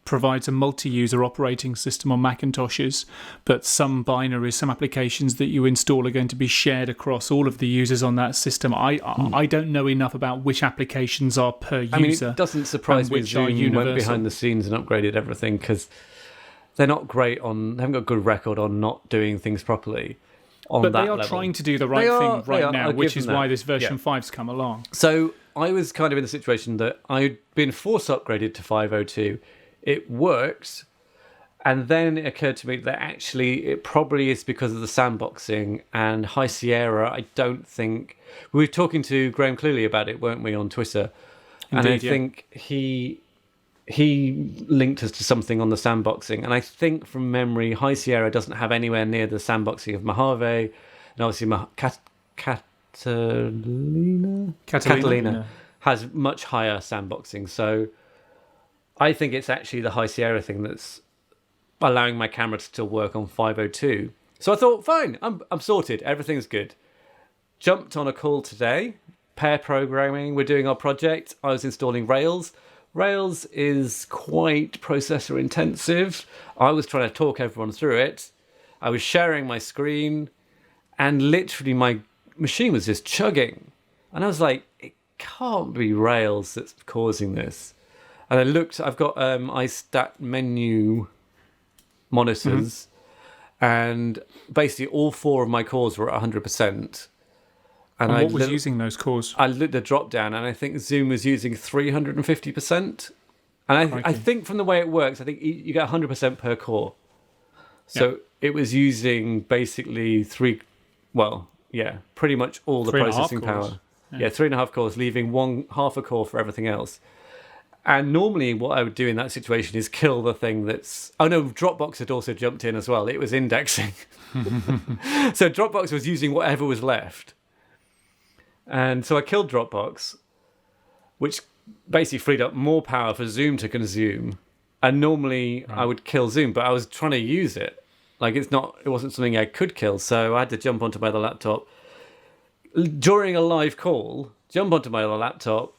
provides a multi-user operating system on Macintoshes, but some binaries, some applications that you install are going to be shared across all of the users on that system. I don't know enough about which applications are per user. I mean, it doesn't surprise me Zoom went behind the scenes and upgraded everything, because they're not great on, they haven't got a good record on not doing things properly. But they are trying to do the right thing right now, which is why this version 5's come along. So I was kind of in the situation that I'd been force upgraded to 5.02. It worked, and then it occurred to me that actually it probably is because of the sandboxing and High Sierra. I don't think... We were talking to Graham Cluley about it, weren't we, on Twitter? Indeed, and I think he linked us to something on the sandboxing, and I think from memory High Sierra doesn't have anywhere near the sandboxing of Mojave, and obviously Catalina has much higher sandboxing. So I think it's actually the High Sierra thing that's allowing my camera to still work on 5.02. So I thought, fine, I'm sorted, everything's good. Jumped on a call today, pair programming, we're doing our project. I was installing Rails. Rails is quite processor intensive. I was trying to talk everyone through it. I was sharing my screen, and literally my machine was just chugging. And I was like, it can't be Rails that's causing this. And I looked, I've got iStat menu monitors, and basically all 4 of my cores were at 100%. And what was using those cores? I looked at the drop down, and I think Zoom was using 350%. And I think from the way it works, I think you get 100% per core. So it was using basically pretty much all the processing power. Yeah, 3.5 cores, leaving half a core for everything else. And normally what I would do in that situation is kill the thing that's... Oh no, Dropbox had also jumped in as well. It was indexing. So Dropbox was using whatever was left. And so I killed Dropbox, which basically freed up more power for Zoom to consume. And normally I would kill Zoom, but I was trying to use it. Like it wasn't something I could kill. So I had to jump onto my other laptop during a live call, jump onto my other laptop,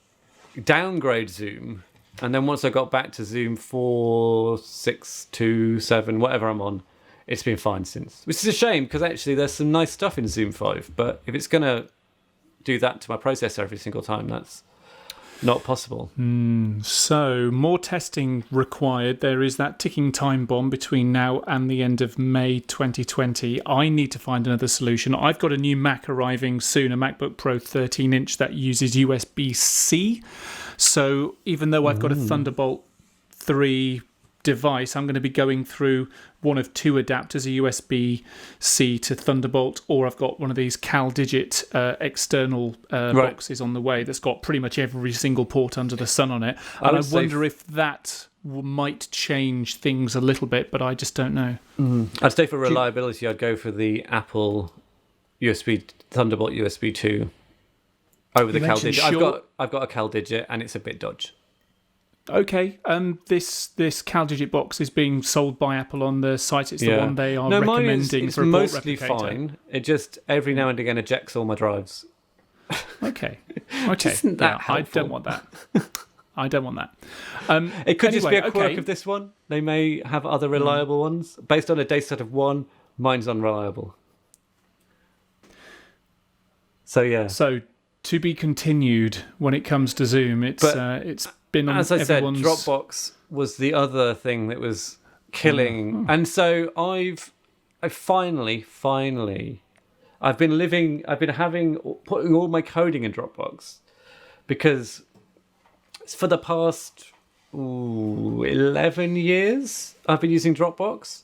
downgrade Zoom. And then once I got back to Zoom 4, 6, 2, 7, whatever I'm on, it's been fine since. Which is a shame, because actually there's some nice stuff in Zoom 5. But if it's going to do that to my processor every single time, that's not possible. So more testing required. There is that ticking time bomb between now and the end of May 2020. I need to find another solution. I've got a new Mac arriving soon, a MacBook Pro 13-inch that uses USB-C. So even though I've got a Thunderbolt 3 device, I'm going to be going through one of 2 adapters, a USB-C to Thunderbolt, or I've got one of these CalDigit external boxes on the way that's got pretty much every single port under the sun on it. And I wonder if that might change things a little bit, but I just don't know. I'd say for reliability, I'd go for the Apple Thunderbolt USB 2 over the CalDigit. I've got a CalDigit, and it's a bit dodgy. Okay, this CalDigit box is being sold by Apple on the site. It's the one they are recommending for a port replicator. It's mostly fine. It just every now and again ejects all my drives. Okay. Isn't that helpful? I don't want that. It could just be a quirk of this one. They may have other reliable ones. Based on a data set of 1, mine's unreliable. So, yeah. So, to be continued when it comes to Zoom. It's been on as I said, everyone's... Dropbox was the other thing that was killing. And so I've finally, I've been putting all my coding in Dropbox, because for the past 11 years I've been using Dropbox,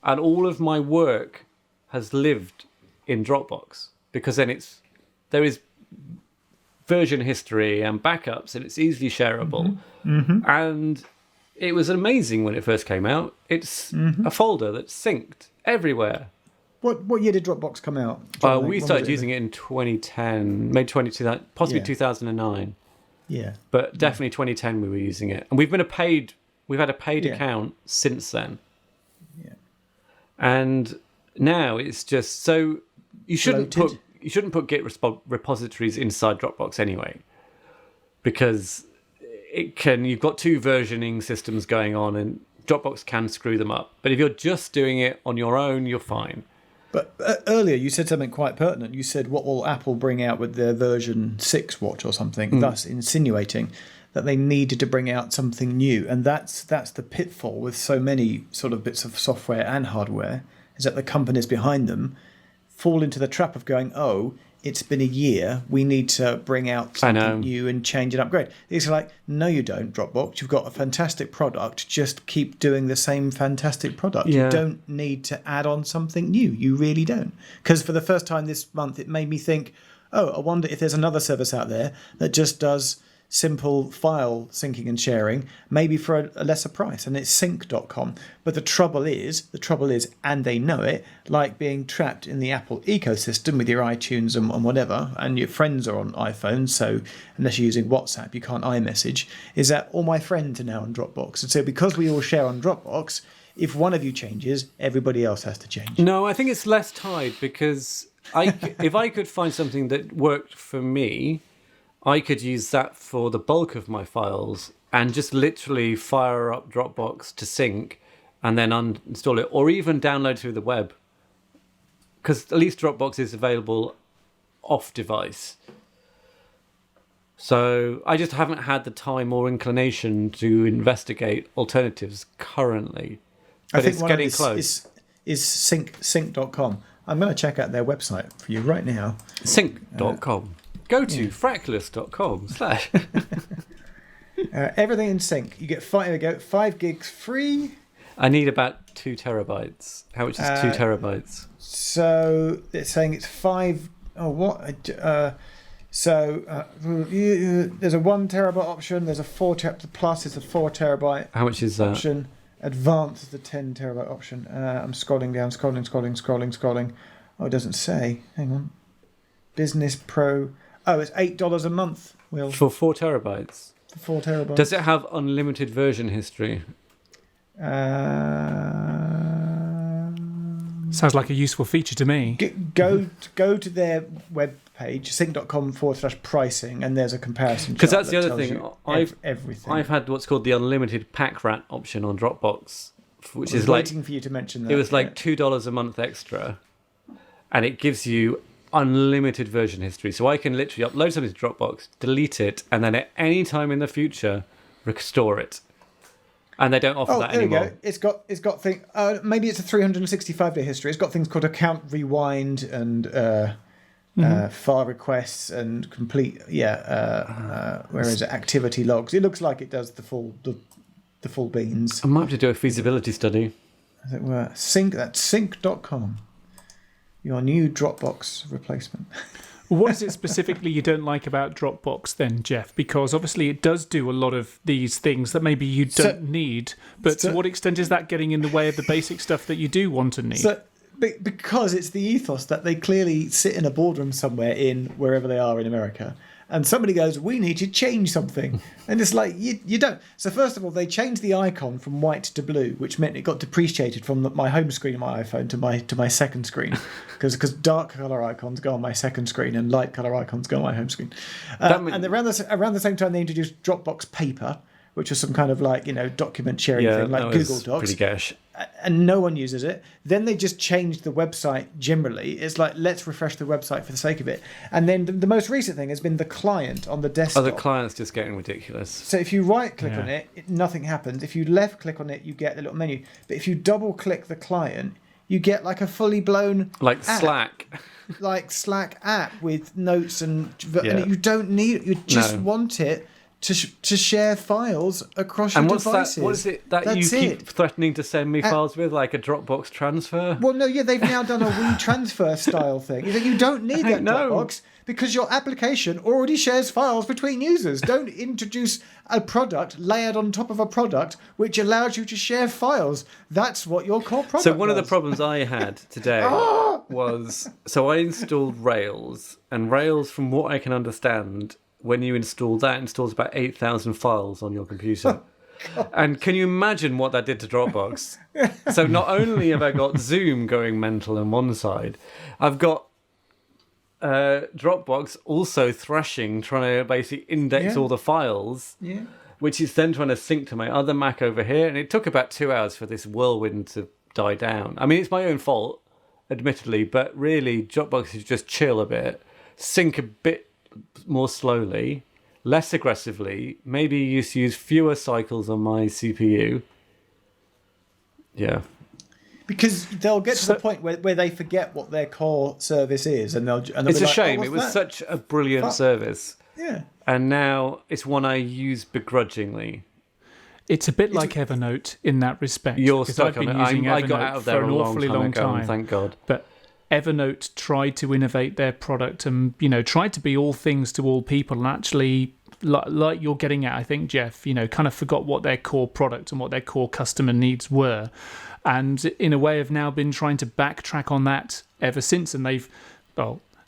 and all of my work has lived in Dropbox, because then there is version history and backups, and it's easily shareable. And it was amazing when it first came out. It's a folder that's synced everywhere. What year did Dropbox come out? We started using it in 2010, maybe 2010, possibly 2009. Yeah. But definitely 2010 we were using it. And we've had a paid account since then. Yeah. And now it's just so you shouldn't put Git repositories inside Dropbox anyway. Because you've got two versioning systems going on and Dropbox can screw them up. But if you're just doing it on your own, you're fine. But earlier you said something quite pertinent. You said, what will Apple bring out with their version 6 watch or something, thus insinuating that they needed to bring out something new. And that's the pitfall with so many sort of bits of software and hardware, is that the companies behind them fall into the trap of going, oh, it's been a year, we need to bring out something new and change and upgrade. It's like, no, you don't, Dropbox. You've got a fantastic product. Just keep doing the same fantastic product. Yeah. You don't need to add on something new. You really don't. Because for the first time this month, it made me think, oh, I wonder if there's another service out there that just does simple file syncing and sharing, maybe for a lesser price, and it's sync.com. But the trouble is, and they know it, like being trapped in the Apple ecosystem with your iTunes and whatever, and your friends are on iPhones, so unless you're using WhatsApp, you can't iMessage, is that all my friends are now on Dropbox. And so because we all share on Dropbox, if one of you changes, everybody else has to change. No, I think it's less tied, because if I could find something that worked for me, I could use that for the bulk of my files and just literally fire up Dropbox to sync and then uninstall it, or even download through the web. Because at least Dropbox is available off device. So I just haven't had the time or inclination to investigate alternatives currently. But it's getting close. Is sync.com. I'm going to check out their website for you right now. Sync.com. Go to frackulous.com/ everything in sync. You get 5 gigs free. I need about 2 terabytes. How much is 2 terabytes? So it's saying it's 5. Oh, what? There's a 1 terabyte option. There's a 4 terabyte plus. It's a 4 terabyte. How much is that? Option. Advanced is the 10 terabyte option. I'm scrolling down, scrolling. Oh, it doesn't say. Hang on. Business Pro. Oh, it's $8 a month, Will. For 4 terabytes? For 4 terabytes. Does it have unlimited version history? Sounds like a useful feature to me. Go to their web page, sync.com/pricing, and there's a comparison. Because that's the other thing. Everything. I've had what's called the unlimited pack rat option on Dropbox, which is waiting for you to mention that. It was like $2 a month extra, and it gives you unlimited version history. So I can literally upload something to Dropbox, delete it, and then at any time in the future, restore it. And they don't offer that anymore. There we go. It's got things. Maybe it's a 365-day history. It's got things called account rewind and file requests and complete. Where is it? Activity logs. It looks like it does the full beans. I might have to do a feasibility study. As it were. That's sync.com. Your new Dropbox replacement. What is it specifically you don't like about Dropbox then, Jeff? Because obviously it does do a lot of these things that maybe you don't need, but to what extent is that getting in the way of the basic stuff that you do want and need? Because it's the ethos that they clearly sit in a boardroom somewhere in wherever they are in America, and somebody goes, we need to change something. And it's like, you don't. So first of all, they changed the icon from white to blue, which meant it got depreciated from my home screen of my iPhone to my second screen. Because dark colour icons go on my second screen and light colour icons go on my home screen. And around the same time, they introduced Dropbox Paper, which was some kind of document sharing thing, like Google Docs. Pretty gash. And no one uses it. Then they just changed the website generally. It's like, let's refresh the website for the sake of it. And then the most recent thing has been the client on the desktop. Oh, the client's just getting ridiculous. So if you right-click on it, nothing happens. If you left-click on it, you get the little menu. But if you double-click the client, you get like a fully blown app. Slack. Like Slack app with notes and you don't need it. You just want it to share files across your devices. What is it that you keep threatening to send me files with, like a Dropbox transfer? Well, no, they've now done a WeTransfer style thing. You don't need that Dropbox because your application already shares files between users. Don't introduce a product layered on top of a product which allows you to share files. That's what your core product So one of the problems I had today was, so I installed Rails, and Rails, from what I can understand, when you install that, it installs about 8,000 files on your computer. And can you imagine what that did to Dropbox? So not only have I got Zoom going mental on one side, I've got Dropbox also thrashing, trying to basically index all the files, which is then trying to sync to my other Mac over here. And it took about 2 hours for this whirlwind to die down. I mean, it's my own fault, admittedly, but really Dropbox is just chill a bit, sync a bit more slowly, less aggressively, maybe use fewer cycles on my CPU. Yeah. Because they'll get to the point where they forget what their core service is, and they'll it's be a like, shame. oh, It was that? such a brilliant service. Yeah. And now it's one I use begrudgingly. It's a bit like Evernote in that respect. You're because stuck I've been on it. using I Evernote got out of there for an a awfully long ago, time. thank God. But Evernote tried to innovate their product and, tried to be all things to all people, and actually, like you're getting at, I think, Jeff, kind of forgot what their core product and what their core customer needs were. And in a way have now been trying to backtrack on that ever since. And they've,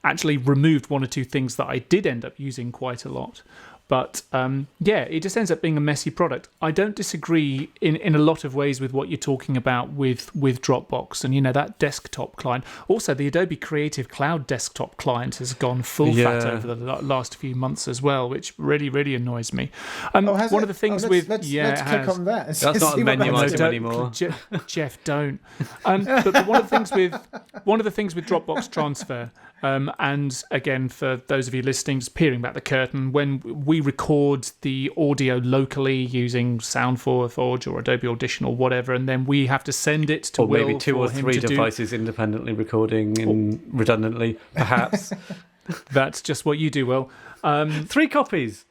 actually removed one or two things that I did end up using quite a lot. But it just ends up being a messy product. I don't disagree in a lot of ways with what you're talking about with Dropbox and, that desktop client. Also, the Adobe Creative Cloud desktop client has gone full fat over the last few months as well, which really, really annoys me. One of the things let's click on that. That's not a menu item anymore. Jeff, don't. But one of the things with Dropbox transfer. And again, for those of you listening, just peering back the curtain, when we record the audio locally using Sound4Forge or Adobe Audition or whatever, and then we have to send it to Will, or maybe two or three devices independently recording redundantly, perhaps. That's just what you do, Will. 3 copies.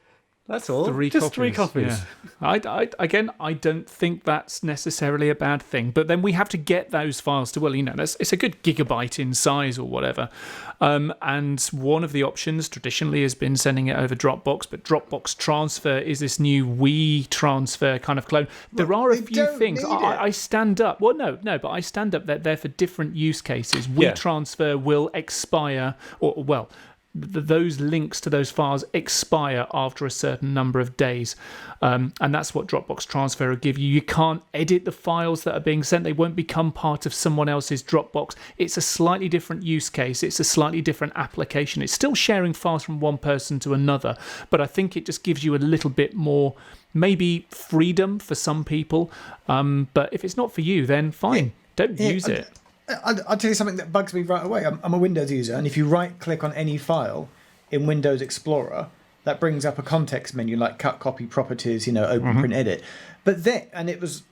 That's all. Three copies. Yeah. I don't think that's necessarily a bad thing. But then we have to get those files to Will. It's a good gigabyte in size or whatever. And one of the options traditionally has been sending it over Dropbox. But Dropbox Transfer is this new WeTransfer kind of clone. There are a few things. I stand up. Well, no, but I stand up that they're for different use cases. WeTransfer will expire, those links to those files expire after a certain number of days. And that's what Dropbox Transfer will give you. You can't edit the files that are being sent. They won't become part of someone else's Dropbox. It's a slightly different use case. It's a slightly different application. It's still sharing files from one person to another, but I think it just gives you a little bit more, maybe freedom for some people. But if it's not for you, then fine. Don't use it. I'll tell you something that bugs me right away. I'm a Windows user, and if you right-click on any file in Windows Explorer, that brings up a context menu like cut, copy, properties, open, print, edit. But there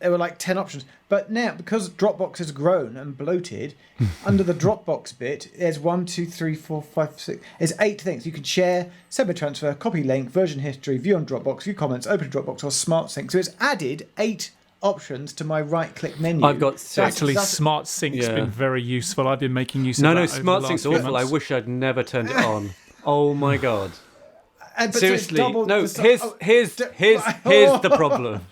were like 10 options. But now, because Dropbox has grown and bloated, under the Dropbox bit, there's 1, 2, 3, 4, 5, 6. There's 8 things. You can share, semi-transfer, copy link, version history, view on Dropbox, view comments, open to Dropbox, or Smart Sync. So it's added 8 options to my right-click menu. I've got 6. Actually, Smart Sync's been very useful. I've been making use of that. No, Smart Sync's awful. I wish I'd never turned it on. Oh my God. Seriously, here's the problem.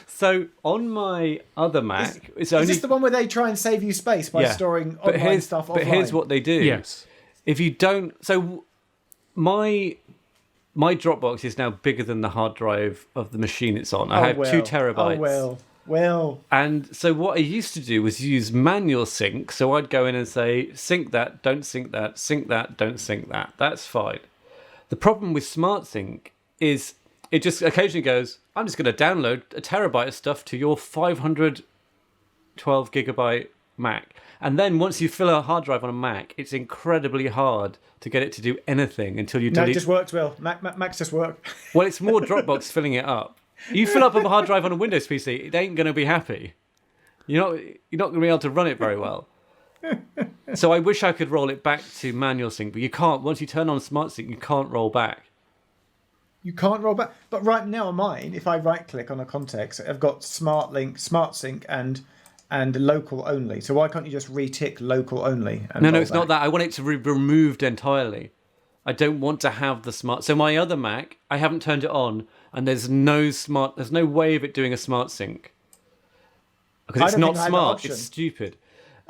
So on my other Mac, is this the one where they try and save you space by storing online stuff offline? But here's what they do. Yes. If you don't, so my Dropbox is now bigger than the hard drive of the machine it's on. I have 2 terabytes. Oh, well. And so what I used to do was use manual sync. So I'd go in and say, sync that, don't sync that, sync that, don't sync that. That's fine. The problem with Smart Sync is it just occasionally goes, I'm just going to download a terabyte of stuff to your 512 gigabyte Mac. And then once you fill a hard drive on a Mac, it's incredibly hard to get it to do anything until you delete. No, it just works, Will. Macs just work. Well, it's more Dropbox filling it up. You fill up a hard drive on a Windows PC, it ain't going to be happy. You're not going to be able to run it very well. So I wish I could roll it back to manual sync, but you can't. Once you turn on Smart Sync, you can't roll back. You can't roll back. But right now on mine, if I right-click on a context, I've got Smart Link, Smart Sync, and local only. So why can't you just re-tick local only? No, it's not that. I want it to be removed entirely. I don't want to have the smart. So my other Mac, I haven't turned it on, and there's no way of it doing a Smart Sync because it's not smart. It's stupid.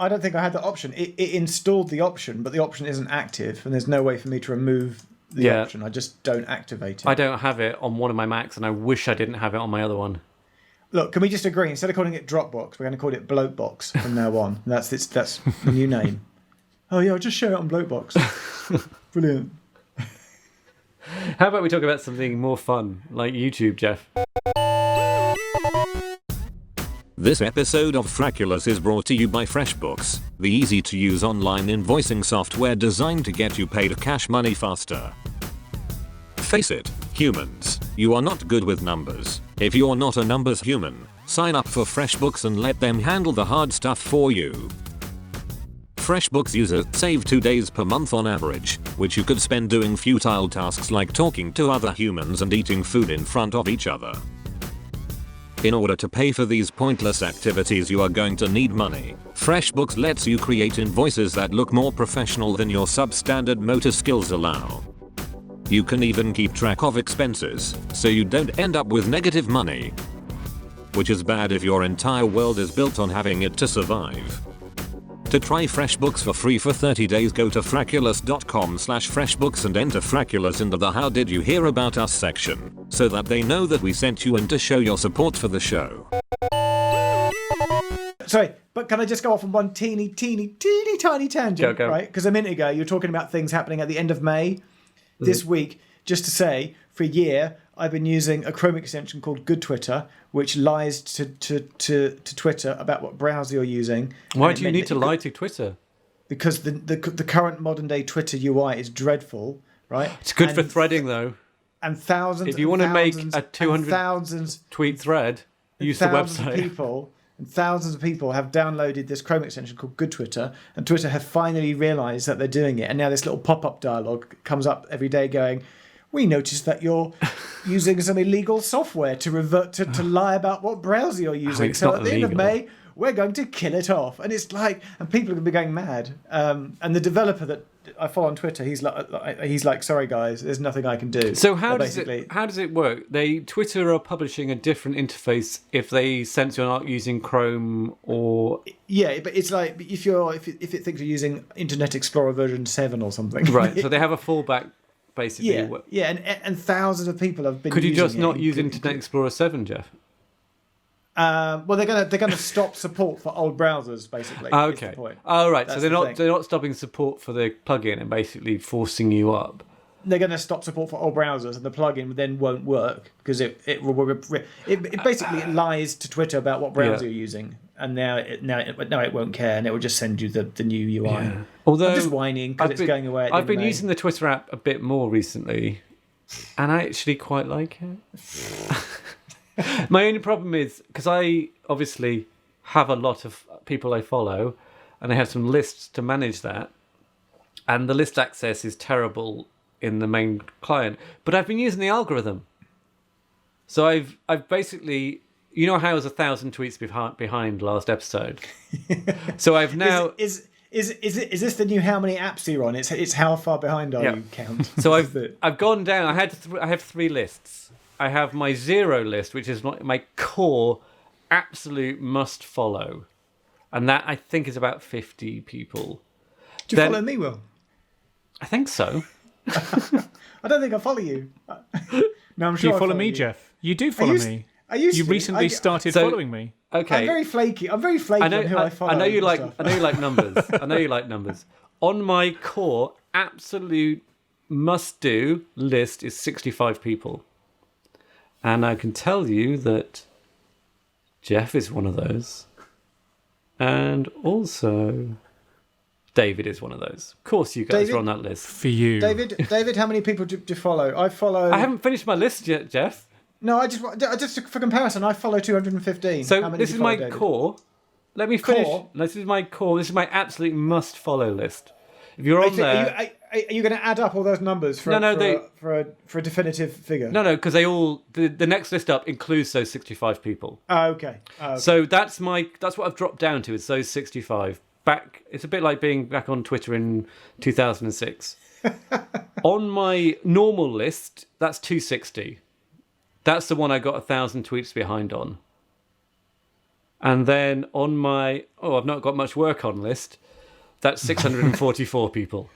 I don't think I had the option. It installed the option, but the option isn't active, and there's no way for me to remove the option. I just don't activate it. I don't have it on one of my Macs, and I wish I didn't have it on my other one. Look, can we just agree? Instead of calling it Dropbox, we're going to call it Bloatbox from now on. That's the new name. Oh yeah, I'll just share it on Bloatbox. Brilliant. How about we talk about something more fun, like YouTube, Jeff? This episode of Frackulous is brought to you by FreshBooks, the easy-to-use online invoicing software designed to get you paid cash money faster. Face it, humans, you are not good with numbers. If you're not a numbers human, sign up for FreshBooks and let them handle the hard stuff for you. FreshBooks users save 2 days per month on average, which you could spend doing futile tasks like talking to other humans and eating food in front of each other. In order to pay for these pointless activities, you are going to need money. FreshBooks lets you create invoices that look more professional than your substandard motor skills allow. You can even keep track of expenses, so you don't end up with negative money. Which is bad if your entire world is built on having it to survive. To try FreshBooks for free for 30 days, go to frackulous.com/freshbooks and enter Frackulous into the How Did You Hear About Us section, so that they know that we sent you and to show your support for the show. Sorry, but can I just go off on one teeny tiny tangent? Go. Right? Because a minute ago you were talking about things happening at the end of May. This week, just to say, for a year, I've been using a Chrome extension called Good Twitter, which lies to Twitter about what browser you're using. Why do you need to lie to Twitter? Because the current modern day Twitter UI is dreadful, right? It's good for threading, though. And thousands. If you want to make a 200 tweet thread, use the website. Thousands of people have downloaded this Chrome extension called Good Twitter, and Twitter have finally realised that they're doing it. And now this little pop-up dialogue comes up every day going, "We noticed that you're using some illegal software to revert to lie about what browser you're using. So at the end of May, we're going to kill it off." And it's like, and people are going to be going mad. And the developer that I follow on Twitter, he's like, "Sorry guys, there's nothing I can do." So how does it work? Twitter are publishing a different interface if they sense you're not using Chrome or but it's like if it thinks you're using Internet Explorer version 7 or something, right? So they have a fallback. Basically, and thousands of people have been. Could you just not use Internet Explorer 7, Jeff? Well, they're gonna stop support for old browsers, basically. Okay. Oh, right. So they're not stopping support for the plugin and basically forcing you up. They're going to stop support for old browsers, and the plugin then won't work because it basically lies to Twitter about what browser you're using, and now it won't care, and it will just send you the new UI. Yeah. Although I'm just whining because it's going away. I've been using the Twitter app a bit more recently, and I actually quite like it. My only problem is because I obviously have a lot of people I follow, and I have some lists to manage that, and the list access is terrible in the main client. But I've been using the algorithm, so I've basically, you know how I was 1,000 tweets behind last episode. So I've now is this the new how many apps you're on? It's how far behind are you count. So I've gone down. I have 3 lists. I have my 0 list, which is my core absolute must follow, and that I think is about 50 people. Do you follow me, Will? I think so. I don't think I follow you. No, I'm sure. Do you follow me, Jeff? You do follow me. You recently started following me. Okay. I'm very flaky on who I follow. I know you like numbers. On my core absolute must do list is 65 people. And I can tell you that Jeff is one of those. And also David is one of those. Of course you guys are on that list. For you. David, how many people do you follow? I haven't finished my list yet, Jeff. No, I just for comparison, I follow 215. So this is my core. Let me finish. This is my core. This is my absolute must follow list. If you're on there, are you going to add up all those numbers for a definitive figure? No, because they all the next list up includes those 65 people. Okay. So that's what I've dropped down to is those 65. It's a bit like being back on Twitter in 2006. On my normal list, that's 260. That's the one I got 1,000 tweets behind on. And then on my I've not got much work on list, that's 644 people.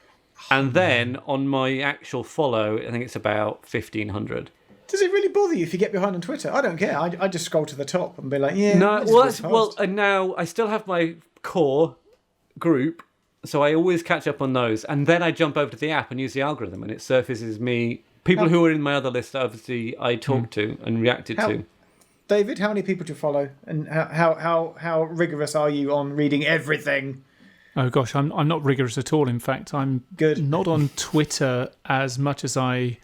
And then on my actual follow, I think it's about 1,500. Does it really bother you if you get behind on Twitter? I don't care. I just scroll to the top and be like, yeah. No, and now I still have my core group, so I always catch up on those, and then I jump over to the app and use the algorithm, and it surfaces me people who are in my other list. Obviously, I talked to and reacted to. David, how many people do you follow, and how rigorous are you on reading everything? Oh gosh, I'm not rigorous at all. In fact, I'm not on Twitter as much as I.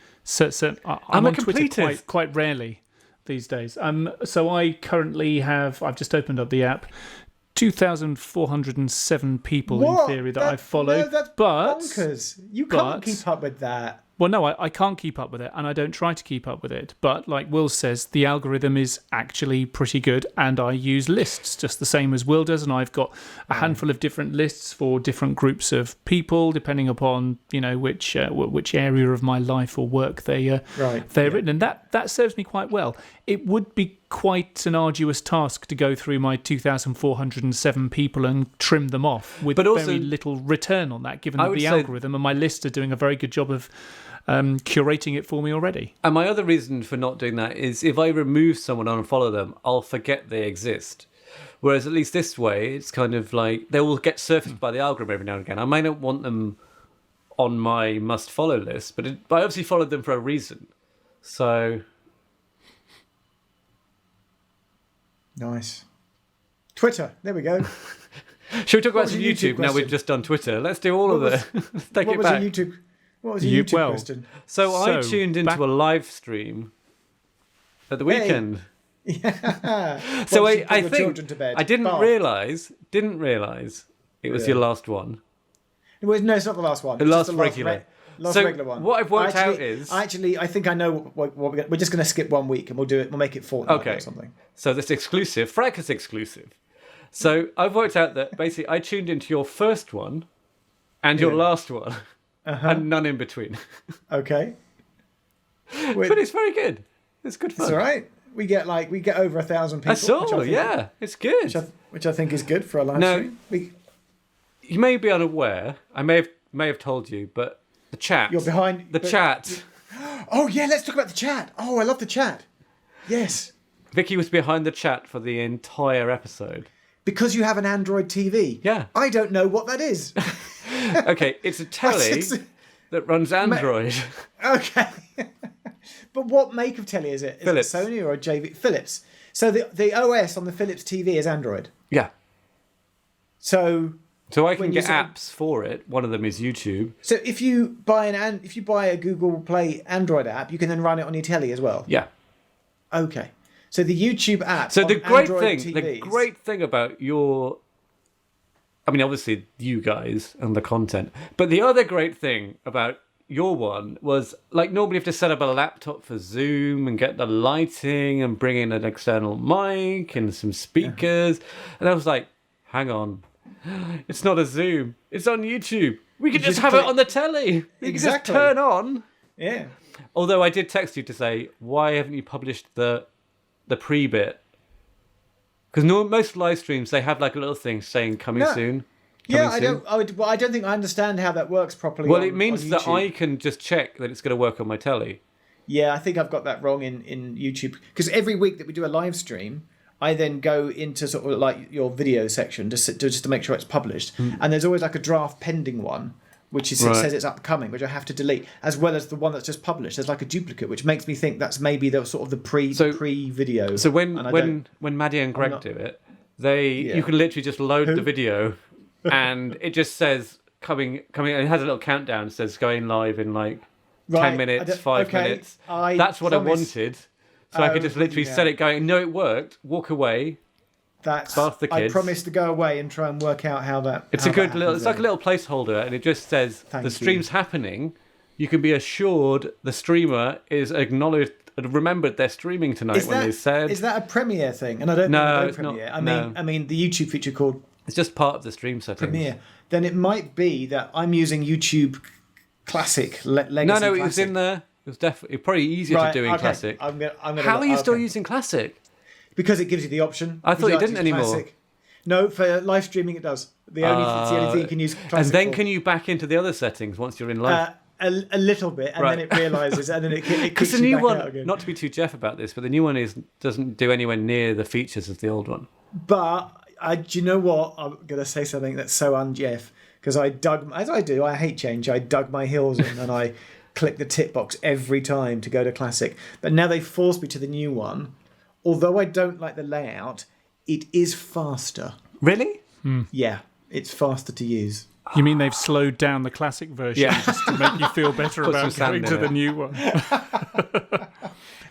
I'm on Twitter quite rarely these days. So I currently have. I've just opened up the app. 2,407 people in theory that I've followed. No, that's bonkers. You can't keep up with that. Well, no, I can't keep up with it, and I don't try to keep up with it. But like Will says, the algorithm is actually pretty good, and I use lists just the same as Will does, and I've got a handful of different lists for different groups of people, depending upon which area of my life or work they're written, and that serves me quite well. It would be quite an arduous task to go through my 2,407 people and trim them off with very little return on that, given that the algorithm and my lists are doing a very good job of curating it for me already. And my other reason for not doing that is if I remove someone and unfollow them, I'll forget they exist. Whereas at least this way, it's kind of like they will get surfaced by the algorithm every now and again. I may not want them on my must-follow list, but I obviously followed them for a reason. So... Nice. Twitter, there we go. Should we talk about some YouTube now we've just done Twitter? Let's do all of it. Let's take it back. What was a YouTube question? So I tuned into a live stream at the weekend. Yeah. So I think I didn't realise it was your last one. No, it's not the last one. The last regular. Last regular one. What I've worked out is... I think I know what we're just going to skip 1 week and we'll make it fortnightly or something. So that's exclusive. Frackulous exclusive. So I've worked out that basically I tuned into your first one and your last one and none in between. Okay. But it's very good. It's good fun. It's all right. We get over 1,000 people. I saw, it's good. Which I think is good for a live stream. You may be unaware. I may have told you, but the chat. You're behind the chat. Oh yeah, let's talk about the chat. Oh, I love the chat. Yes. Vicky was behind the chat for the entire episode. Because you have an Android TV. Yeah. I don't know what that is. Okay, it's a telly that runs Android. Okay. But what make of telly is it? Is Philips. it Sony or a JV? Philips. So the OS on the Philips TV is Android. Yeah. So I can get apps for it. One of them is YouTube. So if you buy a Google Play Android app, you can then run it on your telly as well. Yeah. Okay. So the YouTube app. So the great TVs, thing about your, I mean, obviously you guys and the content, but the other great thing about your one was like normally you have to set up a laptop for Zoom and get the lighting and bring in an external mic and some speakers, and I was like, hang on. It's not a Zoom. It's on YouTube. We could just have it on the telly. You can just turn on. Yeah. Although I did text you to say, why haven't you published the pre-bit? Because most live streams, they have like a little thing saying coming soon. I don't think I understand how that works properly. Well, it means that I can just check that it's going to work on my telly. Yeah, I think I've got that wrong in YouTube. Because every week that we do a live stream, I then go into sort of like your video section just to make sure it's published. And there's always like a draft pending one, which says it's upcoming, which I have to delete, as well as the one that's just published. There's like a duplicate, which makes me think that's maybe the sort of the pre-video. So when Maddie and Greg do it, you can literally just load the video, and it just says coming, and it has a little countdown. It says going live in like 10 minutes, 5 minutes. That's what I wanted. So I could just literally set it going. No, it worked. Walk away. Bath the kids. I promised to go away and try and work out how that. It's a good little. It's like a little placeholder, and it just says the stream's happening. You can be assured the streamer is acknowledged and remembered they're streaming tonight when they said. Is that a Premiere thing? And I don't know Premiere. I mean the YouTube feature called. It's just part of the stream settings. Premiere. Then it might be that I'm using YouTube Classic legacy. No, it was in there. It was definitely probably easier to do in Classic. I'm gonna How are you still using Classic? Because it gives you the option. I thought you didn't anymore. Classic? No, for live streaming it does. It's the only thing you can use classic And then for. can you back into the other settings once you're in live? A little bit, and then it realises, and then it kicks Because the you new back one, out again. not to be too Jeff about this, but the new one doesn't do anywhere near the features of the old one. But do you know what? I'm going to say something that's so un-Jeff, because I hate change. I dug my heels in and I click the tick box every time to go to classic. But now they forced me to the new one. Although I don't like the layout, it is faster. Really? Yeah, it's faster to use. You mean they've slowed down the classic version just to make you feel better Put about some going sand to in the it. new one?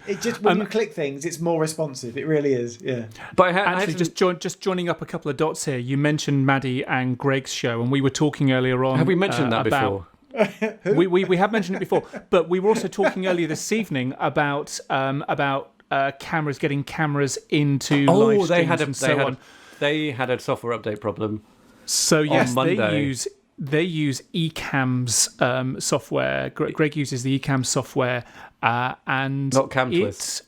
It just when you click things, it's more responsive. It really is. Yeah. But just joining up a couple of dots here. You mentioned Maddie and Greg's show, and we were talking earlier on. have we mentioned that about, before? we have mentioned it before, but we were also talking earlier this evening about cameras, getting cameras into live streams and so on. They had a software update problem. So yes, on Monday. they use Ecamm's software. Greg uses the Ecamm software, and Not CamTwist.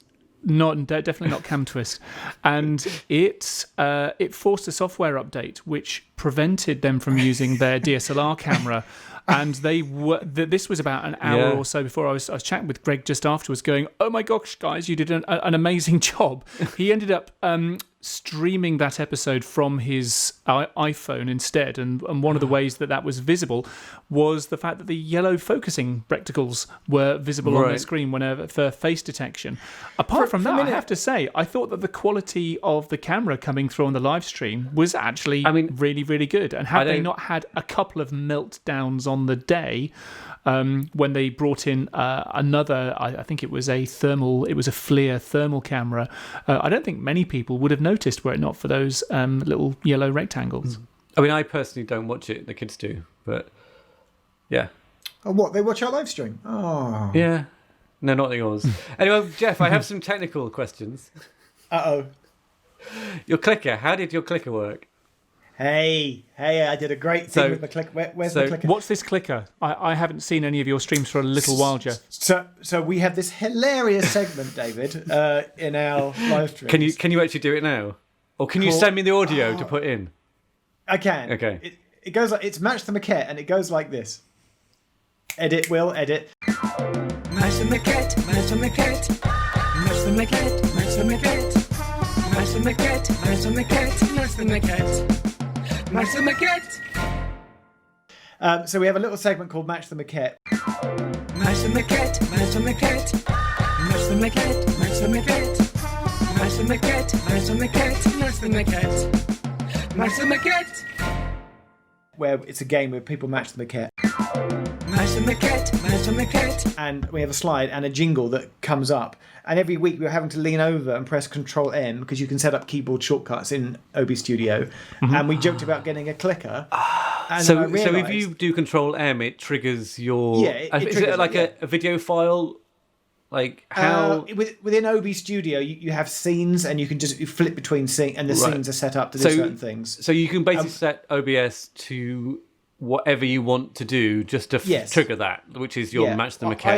Definitely not CamTwist, and it forced a software update which prevented them from using their DSLR camera. And this was about an hour or so before I was chatting with Greg just afterwards, going, "Oh my gosh, guys, you did an amazing job." He ended up streaming that episode from his iPhone instead, and one of the ways that was visible was the fact that the yellow focusing rectangles were visible on the screen whenever for face detection. Apart from that, I have to say, I thought that the quality of the camera coming through on the live stream was actually really, really good. And had they not had a couple of meltdowns on the day, when they brought in another, I think it was a FLIR thermal camera, I don't think many people would have noticed were it not for those little yellow rectangles. I mean, I personally don't watch it. The kids do, but yeah. Oh, what? They watch our live stream? Oh. Yeah. No, not yours. Anyway, Jeff, I have some technical questions. Uh-oh. Your clicker. How did your clicker work? Hey, I did a great thing with my clicker. Where's the clicker? What's this clicker? I haven't seen any of your streams for a little while, Jeff. So we have this hilarious segment, David, in our live streams. Can you actually do it now? Or can you send me the audio to put in? I can. Okay. It goes like, it's Match the Maquette, and it goes like this. Edit, Will, edit. Match the maquette, match the maquette, match the maquette, match the maquette, match the maquette, match the maquette, match the maquette, match the maquette. So we have a little segment called Match the Maquette. Match the maquette, match the maquette, match the maquette, match the maquette, match the maquette, match the maquette, match the maquette, match the maquette. Where it's a game where people match the maquette. Match the maquette, match the maquette. And we have a slide and a jingle that comes up. And every week we're having to lean over and press Control M because you can set up keyboard shortcuts in OB Studio. Mm-hmm. And we joked about getting a clicker. And so if you do Control M, it triggers your... Yeah, is it like a video file? Like how... within OB Studio, you have scenes and you can just flip between scenes and the scenes are set up to do certain things. So you can basically set OBS to whatever you want to do just to trigger that, which is your Match the Maquette.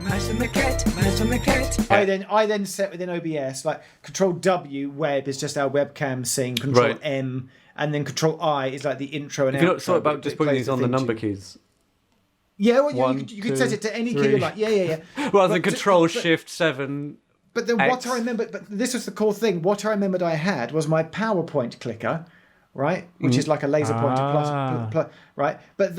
Match the maquette, match the maquette. I then set within OBS, like Control W, web is just our webcam scene, Control M, and then Control I is like the intro and outro. You're not thought about just putting these on the number keys? Yeah, well, you could set it to any key you like. Yeah. Rather than Control Shift 7. But then what I remember, but this was the cool thing. What I remembered I had was my PowerPoint clicker, right, which is like a laser pointer plus, right. But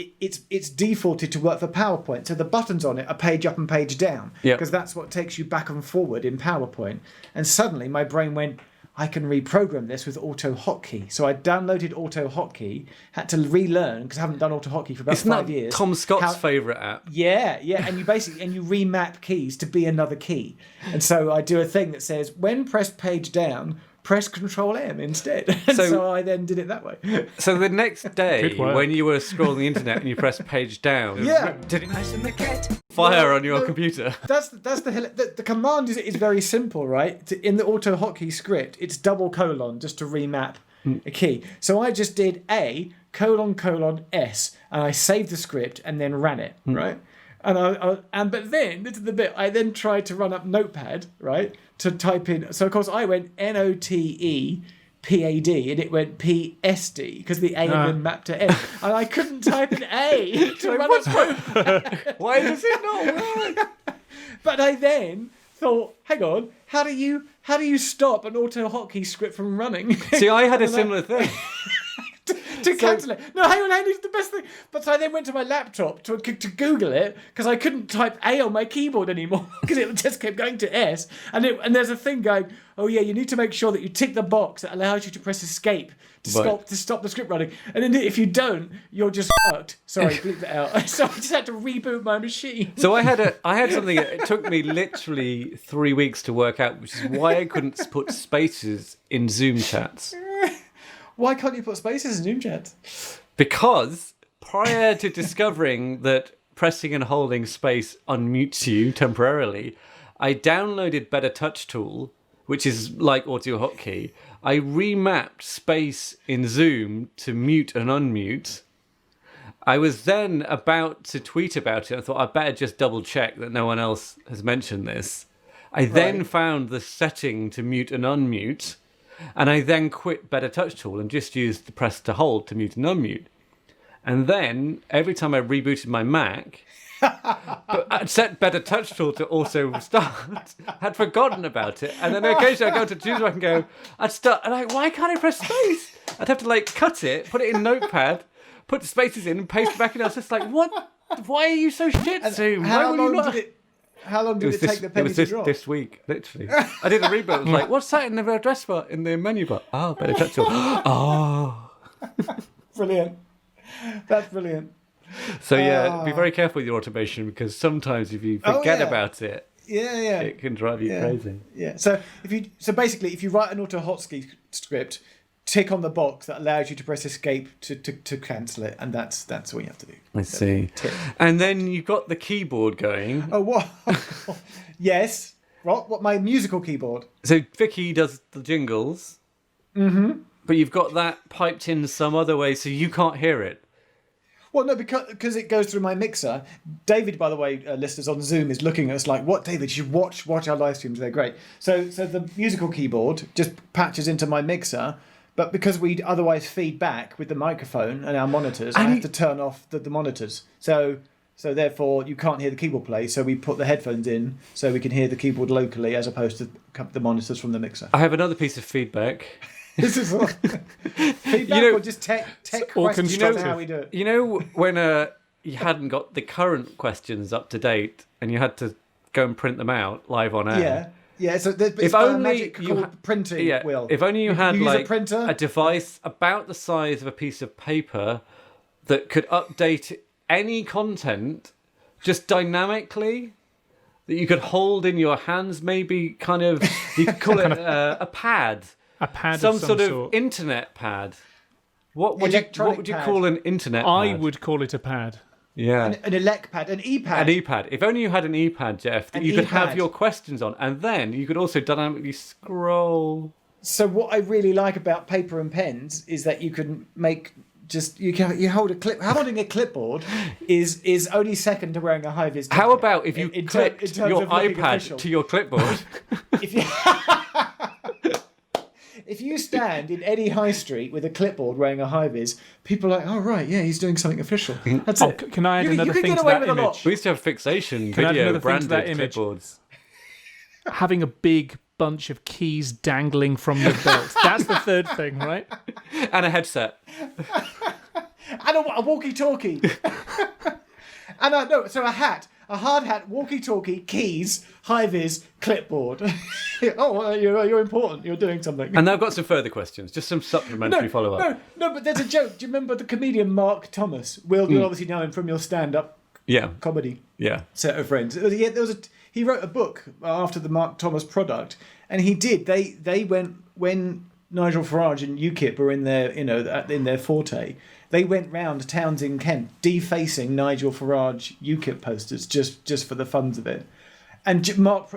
it's defaulted to work for PowerPoint. So the buttons on it are page up and page down because that's what takes you back and forward in PowerPoint. And suddenly my brain went, I can reprogram this with Autohotkey. So I downloaded Autohotkey, had to relearn because I haven't done Autohotkey for about 5 years. Isn't that Tom Scott's favourite app? Yeah, and you remap keys to be another key. And so I do a thing that says, when press page down, press Control M instead. And so I then did it that way. So the next day, when you were scrolling the internet and you pressed page down, did it fire on your computer? That's the command is very simple, right? In the Autohotkey script, it's double colon just to remap a key. So I just did A ::S and I saved the script and then ran it, right? But then this is the bit I then tried to run up Notepad, right, to type in. So of course I went NOTE PAD and it went PSD because the A had been mapped to N, and I couldn't type an A to run a Why does it not work? But I then thought, hang on, how do you stop an Autohotkey script from running? See, I had a similar thing. to cancel it. No, hang on, it's the best thing. But I then went to my laptop to Google it because I couldn't type A on my keyboard anymore because it just kept going to S. And there's a thing going, oh yeah, you need to make sure that you tick the box that allows you to press escape to stop the script running. And then if you don't, you're just fucked. Sorry, bleep that out. So I just had to reboot my machine. So I had something that it took me literally 3 weeks to work out, which is why I couldn't put spaces in Zoom chats. Why can't you put spaces in Zoom chat? Because prior to discovering that pressing and holding space unmutes you temporarily, I downloaded Better Touch Tool, which is like Autohotkey. I remapped space in Zoom to mute and unmute. I was then about to tweet about it. I thought I'd better just double check that no one else has mentioned this. I then found the setting to mute and unmute. And I then quit Better Touch Tool and just used the press to hold to mute and unmute. And then every time I rebooted my Mac, I'd set Better Touch Tool to also start. Had forgotten about it. And then occasionally I'd go to choose where I can go, I'd start, and why can't I press space? I'd have to cut it, put it in Notepad, put the spaces in and paste it back in. I was just like, what? Why are you so shit, Zoom? How long did it take the penny to drop? This week, literally. I did a reboot. I was like, what's that in the address bar in the menu bar? Oh, Better Touch Tool. Oh. Brilliant. That's brilliant. So be very careful with your automation because sometimes if you forget about it, it can drive you crazy. Yeah. So basically, if you write an Autohotkey script, tick on the box that allows you to press escape to cancel it, and that's all you have to do. I see. And then you've got the keyboard going. Oh, what? Yes. What? My musical keyboard. So Vicky does the jingles. Mm-hmm. But you've got that piped in some other way, so you can't hear it. Well, no, because it goes through my mixer. David, by the way, listeners on Zoom, is looking at us like, what, David? You should watch our live streams. They're great. So the musical keyboard just patches into my mixer. But because we otherwise feed back with the microphone and our monitors, I have to turn off the monitors. So therefore, you can't hear the keyboard play. So we put the headphones in so we can hear the keyboard locally as opposed to the monitors from the mixer. I have another piece of feedback. This is all feedback or just tech questions on how we do it. You know when you hadn't got the current questions up to date and you had to go and print them out live on air? Yeah. Yeah, so if only magic printing wheel. If only you had a device about the size of a piece of paper that could update any content just dynamically, that you could hold in your hands, maybe kind of, you could call it a pad. A pad some of some sort of internet pad. What would you call an internet pad? I would call it a pad. Yeah. An elect pad, an e-pad. An e-pad. If only you had an e-pad, Jeff, that you could have your questions on, and then you could also dynamically scroll. So what I really like about paper and pens is that you can make you hold a clip. Holding a clipboard is only second to wearing a high-vis jacket. How about if you clipped your iPad to your clipboard? If you stand in any high street with a clipboard wearing a high-vis, people are like, oh, right, yeah, he's doing something official. That's it. Can I add another thing to that image? We used to have fixation video branded clipboards. Having a big bunch of keys dangling from your belt. That's the third thing, right? And a headset. And a walkie-talkie. And a hat. A hard hat, walkie-talkie, keys, high-vis, clipboard. You're important. You're doing something. And I've got some further questions, just some supplementary follow-up. No, but there's a joke. Do you remember the comedian Mark Thomas? You'll obviously know him from your stand-up comedy set of friends. He wrote a book after the Mark Thomas product, and he did. They went when Nigel Farage and UKIP were in their forte. They went round towns in Kent defacing Nigel Farage UKIP posters just for the funds of it. And Mark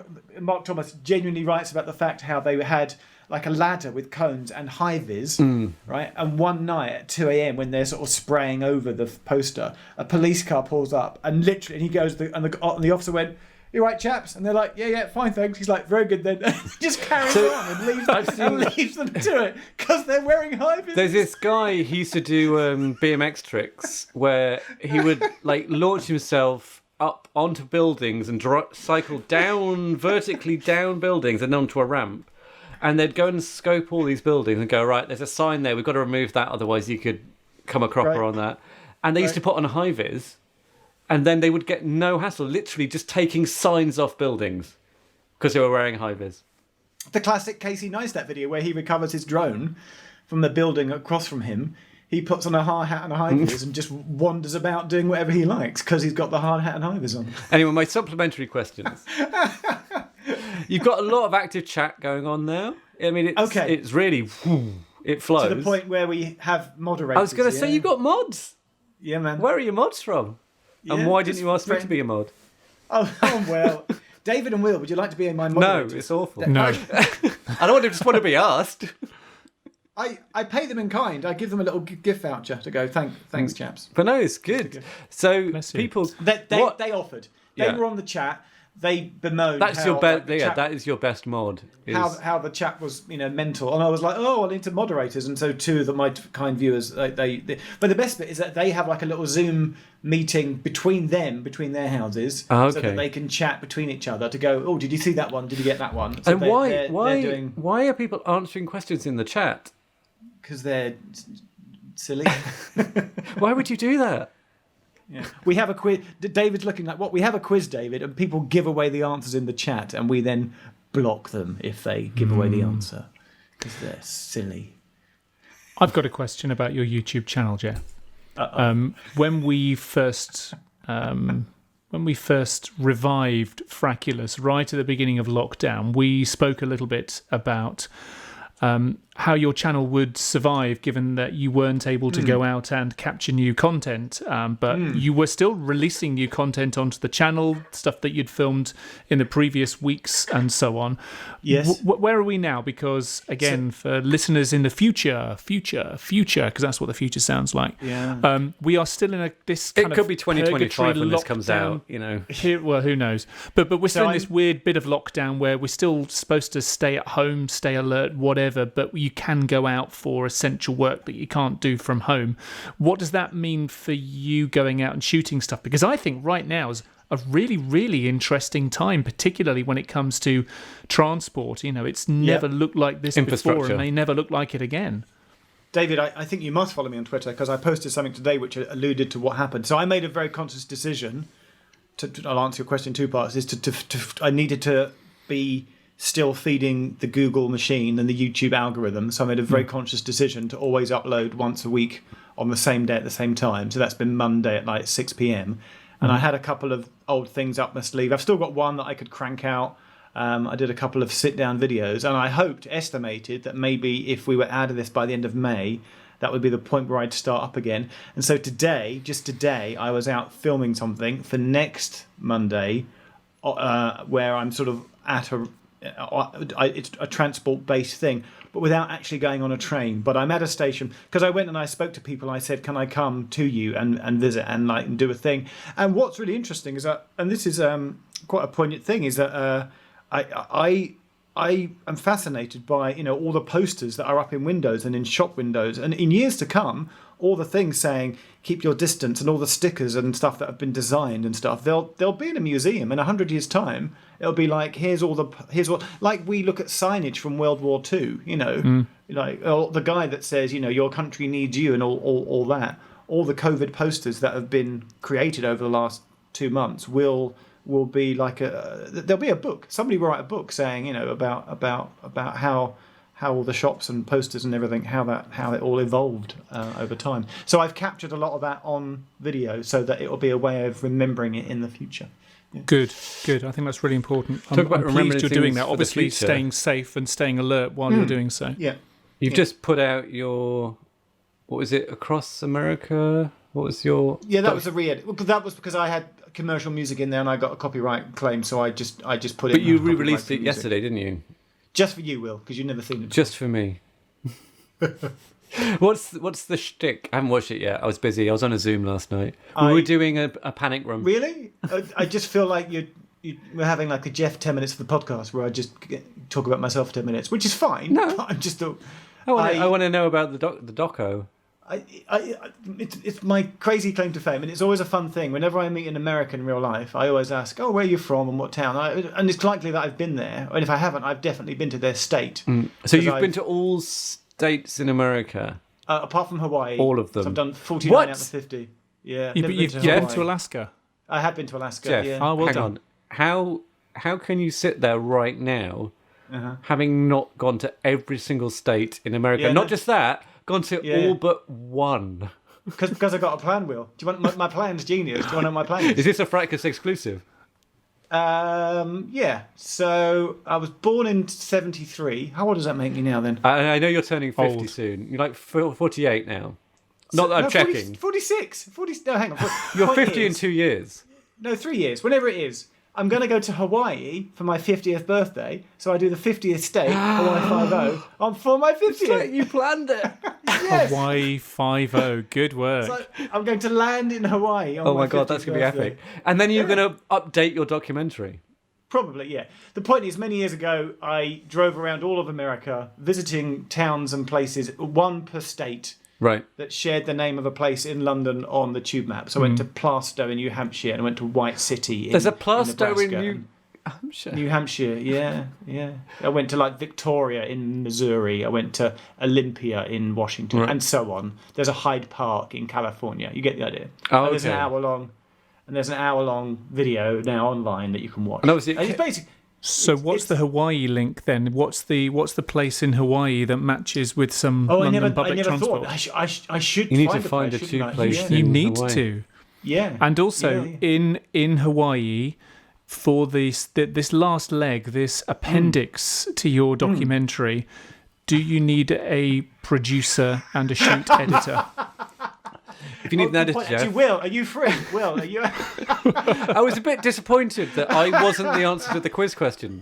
Thomas genuinely writes about the fact how they had like a ladder with cones and high-vis, right? And one night at 2 a.m. when they're sort of spraying over the poster, a police car pulls up and literally, and he goes, and the officer went, you right, chaps? And they're like, yeah, fine, thanks. He's like, very good then. Just carries on and leaves them to it because they're wearing high vis. There's this guy, he used to do BMX tricks where he would launch himself up onto buildings and cycle vertically down buildings and onto a ramp. And they'd go and scope all these buildings and go, right, there's a sign there, we've got to remove that, otherwise you could come a cropper on that. And they used to put on a high vis, and then they would get no hassle, literally just taking signs off buildings because they were wearing high vis. The classic Casey Neistat video where he recovers his drone from the building across from him. He puts on a hard hat and a high vis and just wanders about doing whatever he likes because he's got the hard hat and high vis on. Anyway, my supplementary questions. You've got a lot of active chat going on now. I mean, it's really... It flows. To the point where we have moderators. I was going to say, you got mods. Yeah, man. Where are your mods from? Yeah, and why didn't you ask me to be a mod? Oh, well. David and Will, would you like to be my moderators? No, it's awful. No. I don't just want to be asked. I pay them in kind. I give them a little gift voucher to go, thanks, chaps. But no, it's good. So people... They offered. They were on the chat. They bemoaned that is your best mod. How the chat was, mental. And I was like, I need to moderators. And so two of my kind viewers, but the best bit is that they have like a little Zoom meeting between their houses, so that they can chat between each other to go, oh, did you see that one? Did you get that one? So and why are people answering questions in the chat? Because they're silly. Why would you do that? Yeah. We have a quiz. David's looking like what? We have a quiz, David, and people give away the answers in the chat, and we then block them if they give away the answer because they're silly. I've got a question about your YouTube channel, Jeff. When we first revived Frackulous right at the beginning of lockdown, we spoke a little bit about how your channel would survive given that you weren't able to go out and capture new content, but you were still releasing new content onto the channel, stuff that you'd filmed in the previous weeks and so on. Yes. Where are we now? Because, again, for listeners in the future, because that's what the future sounds like, we are still in this kind of... It could be 2025 when this comes out, Well, who knows? But we're still in this weird bit of lockdown where we're still supposed to stay at home, stay alert, whatever, but you can go out for essential work that you can't do from home. What does that mean for you going out and shooting stuff? Because I think right now is a really, really interesting time, particularly when it comes to transport. It's never looked like this before, and may never look like it again. David, I think you must follow me on Twitter because I posted something today which alluded to what happened. So I made a very conscious decision. I'll answer your question in two parts. I needed to be still feeding the Google machine and the YouTube algorithm. So I made a very conscious decision to always upload once a week on the same day at the same time. So that's been Monday at 6 p.m. And I had a couple of old things up my sleeve. I've still got one that I could crank out. I did a couple of sit-down videos, and I estimated that maybe if we were out of this by the end of May, that would be the point where I'd start up again. And so just today, I was out filming something for next Monday, where I'm sort of at it's a transport-based thing, but without actually going on a train. But I'm at a station because I went and I spoke to people. I said, "Can I come to you and visit and do a thing?" And what's really interesting is that, and this is quite a poignant thing, is that I am fascinated by all the posters that are up in windows and in shop windows, and in years to come, all the things saying keep your distance and all the stickers and stuff that have been designed and stuff. They'll be in a museum in 100 years' time. It'll be like here's what like we look at signage from World War II. Like the guy that says your country needs you and all that. All the COVID posters that have been created over the last 2 months will be like there'll be a book. Somebody will write a book saying about how all the shops and posters and everything, how it all evolved over time. So I've captured a lot of that on video so that it will be a way of remembering it in the future. Yeah. Good. I think that's really important. I'm pleased you're doing that. Obviously, staying safe and staying alert while you're doing so. Yeah. You've just put out your, what was it, Across America? What was your... Yeah, that was a re-edit. Well, that was because I had commercial music in there and I got a copyright claim, so I just put it... But you re-released it yesterday, didn't you? Just for you, Will, because you've never seen it. Just for me. What's the shtick? I haven't watched it yet. I was busy. I was on a Zoom last night. We were doing a panic room. Really? I just feel like we're having like a Jeff 10 minutes for the podcast where I just talk about myself for 10 minutes, which is fine. No. But I'm just... I want to know about the doco. It's my crazy claim to fame, and it's always a fun thing. Whenever I meet an American in real life, I always ask, "Oh, where are you from and what town?" And it's likely that I've been there, and if I haven't, I've definitely been to their state. So you've been to all states in America, apart from Hawaii. All of them. So I've done 49 out of 50. Yeah, you've been to Alaska. I have been to Alaska. Jeff, yeah. Oh, well hang done. on. How can you sit there right now, having not gone to every single state in America? Yeah, not just that, gone to all but one. Because I got a plan, Will. Do you want my plan's genius? Do you want to know my plan is? Is this a Frackulous exclusive? Yeah. So I was born in 73. How old does that make me now then? I know you're turning 50 Old. soon. You're like 48 now. Not that I'm checking. 46. No, hang on. You're Point 50 in is- 2 years. No, 3 years. Whenever it is. I'm going to go to Hawaii for my 50th birthday. So I do the 50th state, Hawaii 50, for my 50th. You planned it. Yes. Hawaii 5-0. Good work. So I'm going to land in Hawaii on Oh my my God, 50th that's going to be birthday. epic. And then you're going to update your documentary. Probably, yeah. The point is, many years ago, I drove around all of America, visiting towns and places, one per state, Right. that shared the name of a place in London on the tube map. So I went to Plaistow in New Hampshire, and I went to White City There's a Plaistow in Nebraska. New Hampshire. New Hampshire, yeah. I went to like Victoria in Missouri. I went to Olympia in Washington, Right. and so on. There's a Hyde Park in California. You get the idea. Oh, And there's an okay. hour long video now online that you can watch. And obviously- it's basic. So what's the Hawaii link then? What's the place in Hawaii that matches with some London public I never transport? thought. I should. You need find to find a place, two shouldn't I? place. You in need Hawaii. to. Yeah. And also in Hawaii, for this last leg, this appendix to your documentary, do you need a producer and a shoot editor? If you need an editor, Actually, Jeff. Will, are you free? Will, are you? I was a bit disappointed that I wasn't the answer to the quiz question.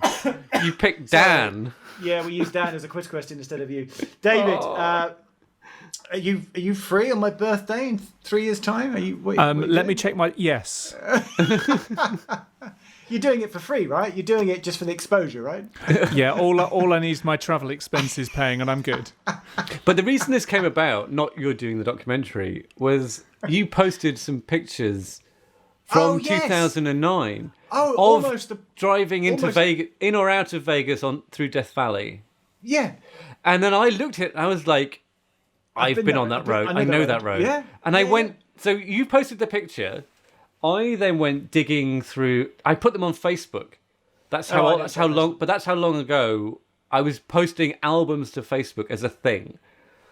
You picked Dan. Yeah, we used Dan as a quiz question instead of you, David. Are you free on my birthday in 3 years' time? Are you? What are you Let me doing? check my yes. You're doing it for free, right? You're doing it just for the exposure, right? Yeah, all I need is my travel expenses paying, and I'm good. But the reason this came about, not you doing the documentary, was you posted some pictures from Oh, yes. 2009 Oh, of almost. driving into almost- Vegas, in or out of Vegas through Death Valley. Yeah. And then I looked at it and I was like, I've been on that road. I know that road. Yeah. And I Yeah, went, so you posted the picture. I then went digging through, I put them on Facebook. That's how long ago I was posting albums to Facebook as a thing.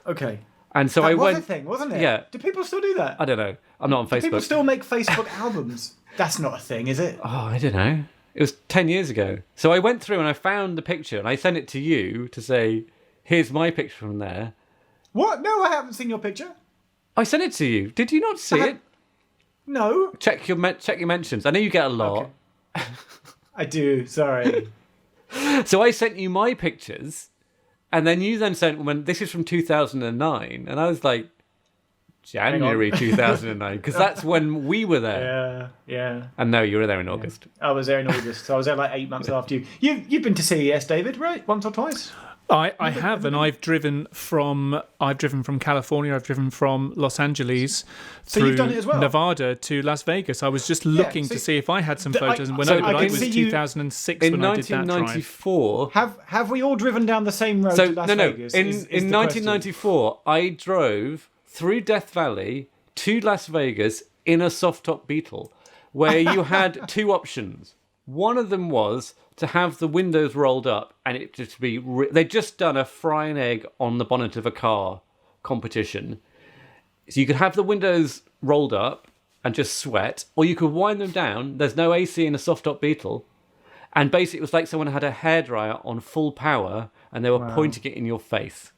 Okay. And so That I was went, a thing, wasn't it? Yeah. Do people still do that? I don't know. I'm not on Facebook. People still make Facebook albums. That's not a thing, is it? Oh, I don't know. It was 10 years ago. So I went through and I found the picture and I sent it to you to say, here's my picture from there. What? No, I haven't seen your picture. I sent it to you. Did you not see it? No. Check your mentions. I know you get a lot. Okay. I do. Sorry. So I sent you my pictures, and then you then sent when this is from 2009, and I was like, January 2009, because that's when we were there. Yeah. And no, you were there in August. I was there in August, so I was there like 8 months after you. You've been to CES, David, right? Once or twice? I have, and I've driven from California. I've driven from Los Angeles So through you've done it as well? Nevada to Las Vegas. I was just looking to see if I had some photos, and when so I I did, can it was see you- 2006 In when I did that drive. 1994. Have we all driven down the same road So to Las no. Vegas? In is the 1994, I drove through Death Valley to Las Vegas in a soft-top Beetle, where you had two options. One of them was to have the windows rolled up and it just be... They'd just done a fry an egg on the bonnet of a car competition. So you could have the windows rolled up and just sweat, or you could wind them down. There's no AC in a soft-top Beetle. And basically it was like someone had a hairdryer on full power and they were pointing it in your face.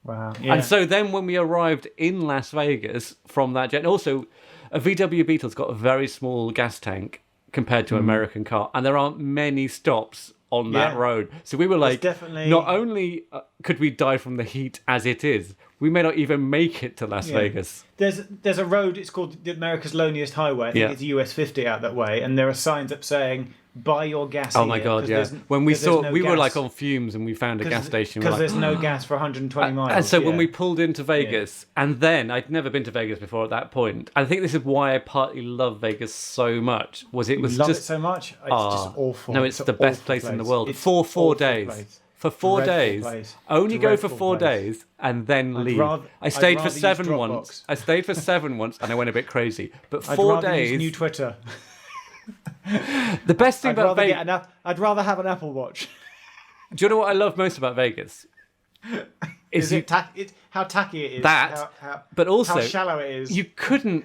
Wow. Yeah. And so then when we arrived in Las Vegas from that jet, and also a VW Beetle's got a very small gas tank compared to an American car, and there aren't many stops on that road. So we were like, definitely- not only could we die from the heat as it is, we may not even make it to Las Vegas. There's a road, it's called the America's Loneliest Highway. I think it's US 50 out that way, and there are signs up saying buy your gas. Oh my God, yeah. When we were like on fumes and we found a gas station. Because there's no gas for 120 miles. And so when we pulled into Vegas, and then I'd never been to Vegas before at that point. I think this is why I partly love Vegas so much. Was it so much? It's just awful. No, it's the best place in the world. For 4 days. For 4 days. Only go for 4 days and then leave. I stayed for 7 once. I stayed for 7 once and I went a bit crazy. But 4 days. Use new Twitter. The best thing about Vegas. I'd rather have an Apple Watch. Do you know what I love most about Vegas? Is how tacky it is. But also how shallow it is. You couldn't.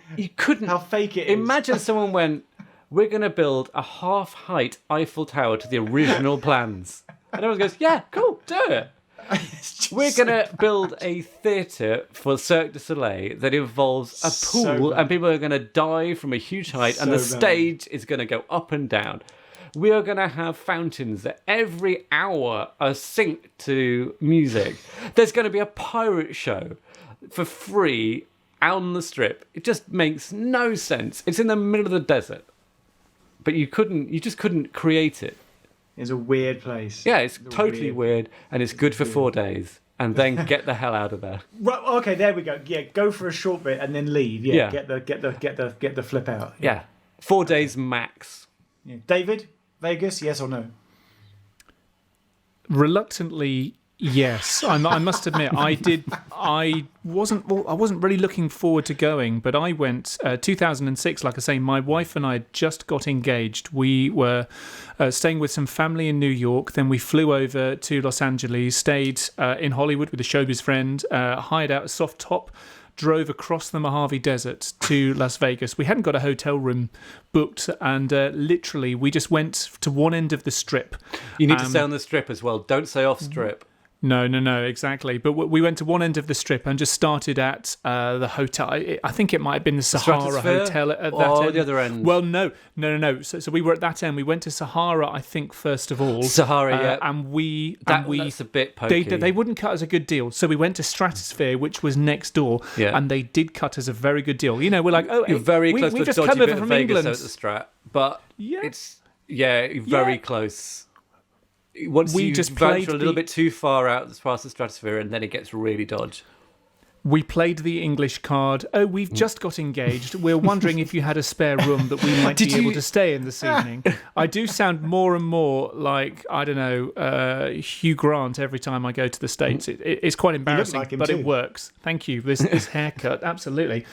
How fake it is. Imagine someone went, "We're going to build a half-height Eiffel Tower to the original plans," and everyone goes, "Yeah, cool, do it." We're going to build a theatre for Cirque du Soleil that involves a pool, and people are going to dive from a huge height, and the stage is going to go up and down. We are going to have fountains that every hour are synced to music. There's going to be a pirate show for free on the Strip. It just makes no sense. It's in the middle of the desert, but you just couldn't create it. It's a weird place. Yeah, it's totally weird, and it's good for 4 days, and then get the hell out of there. Right, okay, there we go. Yeah, go for a short bit and then leave. Yeah. Get the flip out. Yeah. 4 days max. Yeah. David, Vegas, yes or no? Reluctantly, yes. I must admit, I wasn't really looking forward to going, but I went 2006. Like I say, my wife and I had just got engaged. We were staying with some family in New York. Then we flew over to Los Angeles, stayed in Hollywood with a showbiz friend, hired out a soft top, drove across the Mojave Desert to Las Vegas. We hadn't got a hotel room booked, and literally we just went to one end of the Strip. You need to stay on the Strip as well. Don't stay off Strip. No, exactly. But we went to one end of the Strip and just started at the hotel. I think it might have been the Sahara Hotel at that end. The other end? Well, no. So we were at that end. We went to Sahara, I think, first of all. Sahara, yeah. That's a bit pokey. They wouldn't cut us a good deal. So we went to Stratosphere, which was next door, and they did cut us a very good deal. You know, we're like, you're very close to a just dodgy come bit over of from Vegas England. At the Strat. But it's, very close. Once you venture a little bit too far out as far as the Stratosphere, and then it gets really dodgy. We played the English card. Oh, we've just got engaged. We're wondering if you had a spare room that we might be able to stay in this evening. I do sound more and more like, I don't know, Hugh Grant every time I go to the States. It's quite embarrassing, but it works. Thank you. This haircut, absolutely.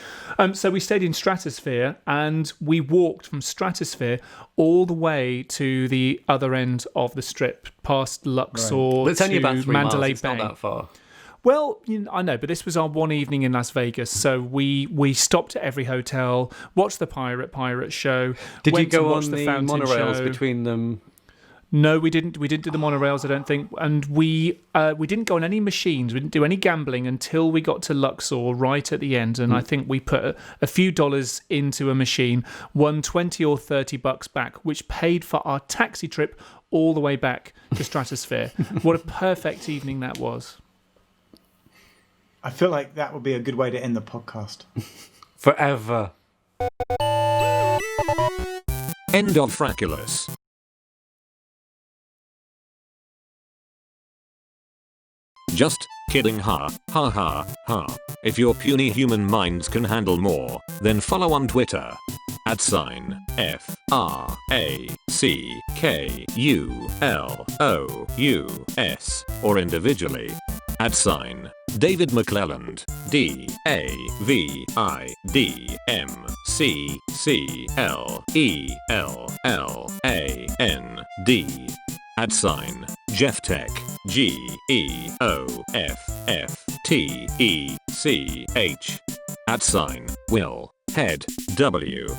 So we stayed in Stratosphere, and we walked from Stratosphere all the way to the other end of the Strip, past Luxor It's only about 3 Mandalay miles. It's Bay. not that far. Well, I know, but this was our one evening in Las Vegas, so we stopped at every hotel, watched the pirate show. Did you go on the monorails between them? No, we didn't. We didn't do the monorails, I don't think, and we didn't go on any machines. We didn't do any gambling until we got to Luxor right at the end, and I think we put a few dollars into a machine, won $20 or $30 back, which paid for our taxi trip all the way back to Stratosphere. What a perfect evening that was. I feel like that would be a good way to end the podcast. Forever. End of Frackulous. Just kidding, ha, ha, ha, ha. If your puny human minds can handle more, then follow on Twitter. @FRACKULOUS or individually. @David McClelland, DAVIDMCCLELLAND. Jeff Tech, GEOFFTECH. Will Head, WILLHEAD.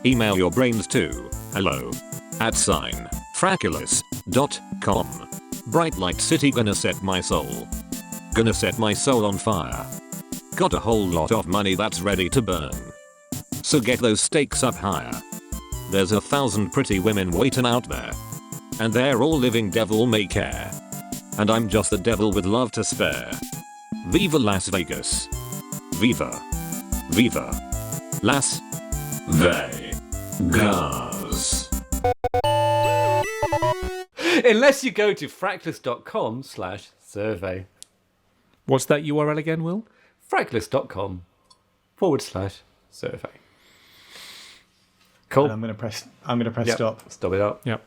Email your brains to hello@frackulous.com. Bright light city gonna set my soul. Gonna set my soul on fire. Got a whole lot of money that's ready to burn. So get those stakes up higher. There's 1,000 pretty women waiting out there. And they're all living devil may care. And I'm just the devil with love to spare. Viva Las Vegas. Viva. Viva. Las They. Gars. Unless you go to frackulous.com/survey. What's that URL again, Will? frackulous.com/survey. Cool. And I'm going to press stop. Stop it up. Yep.